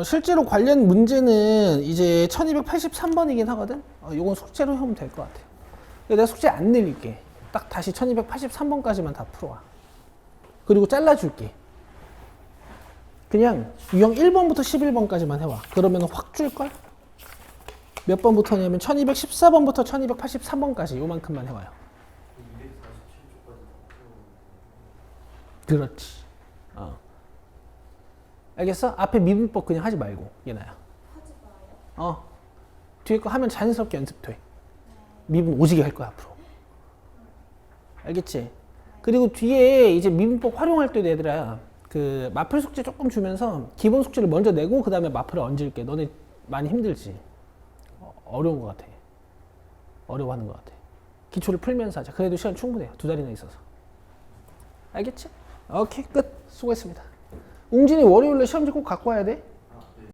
실제로 관련 문제는 이제 1283번이긴 하거든? 요건 숙제로 하면 될 것 같아요. 내가 숙제 안 늘릴게. 딱 다시 1283번까지만 다 풀어와. 그리고 잘라줄게. 그냥 유형 1번부터 11번까지만 해와. 그러면 확 줄걸? 몇 번부터냐면 1214번부터 1283번까지 요만큼만 해와요. 그렇지. 알겠어? 앞에 미분법 그냥 하지 말고 얘나야. 하지 마요? 뒤에 거 하면 자연스럽게 연습돼. 미분 오지게 할 거야 앞으로. 알겠지? 그리고 뒤에 이제 미분법 활용할 때도 얘들아 그 마플 숙제 조금 주면서 기본 숙제를 먼저 내고 그 다음에 마플을 얹을게. 너네 많이 힘들지? 어려운 것 같아. 어려워하는 것 같아. 기초를 풀면서 하자. 그래도 시간 충분해요. 2달이나 있어서. 알겠지? 오케이, 끝. 수고했습니다. 웅진이 월요일에 시험지 꼭 갖고 와야 돼.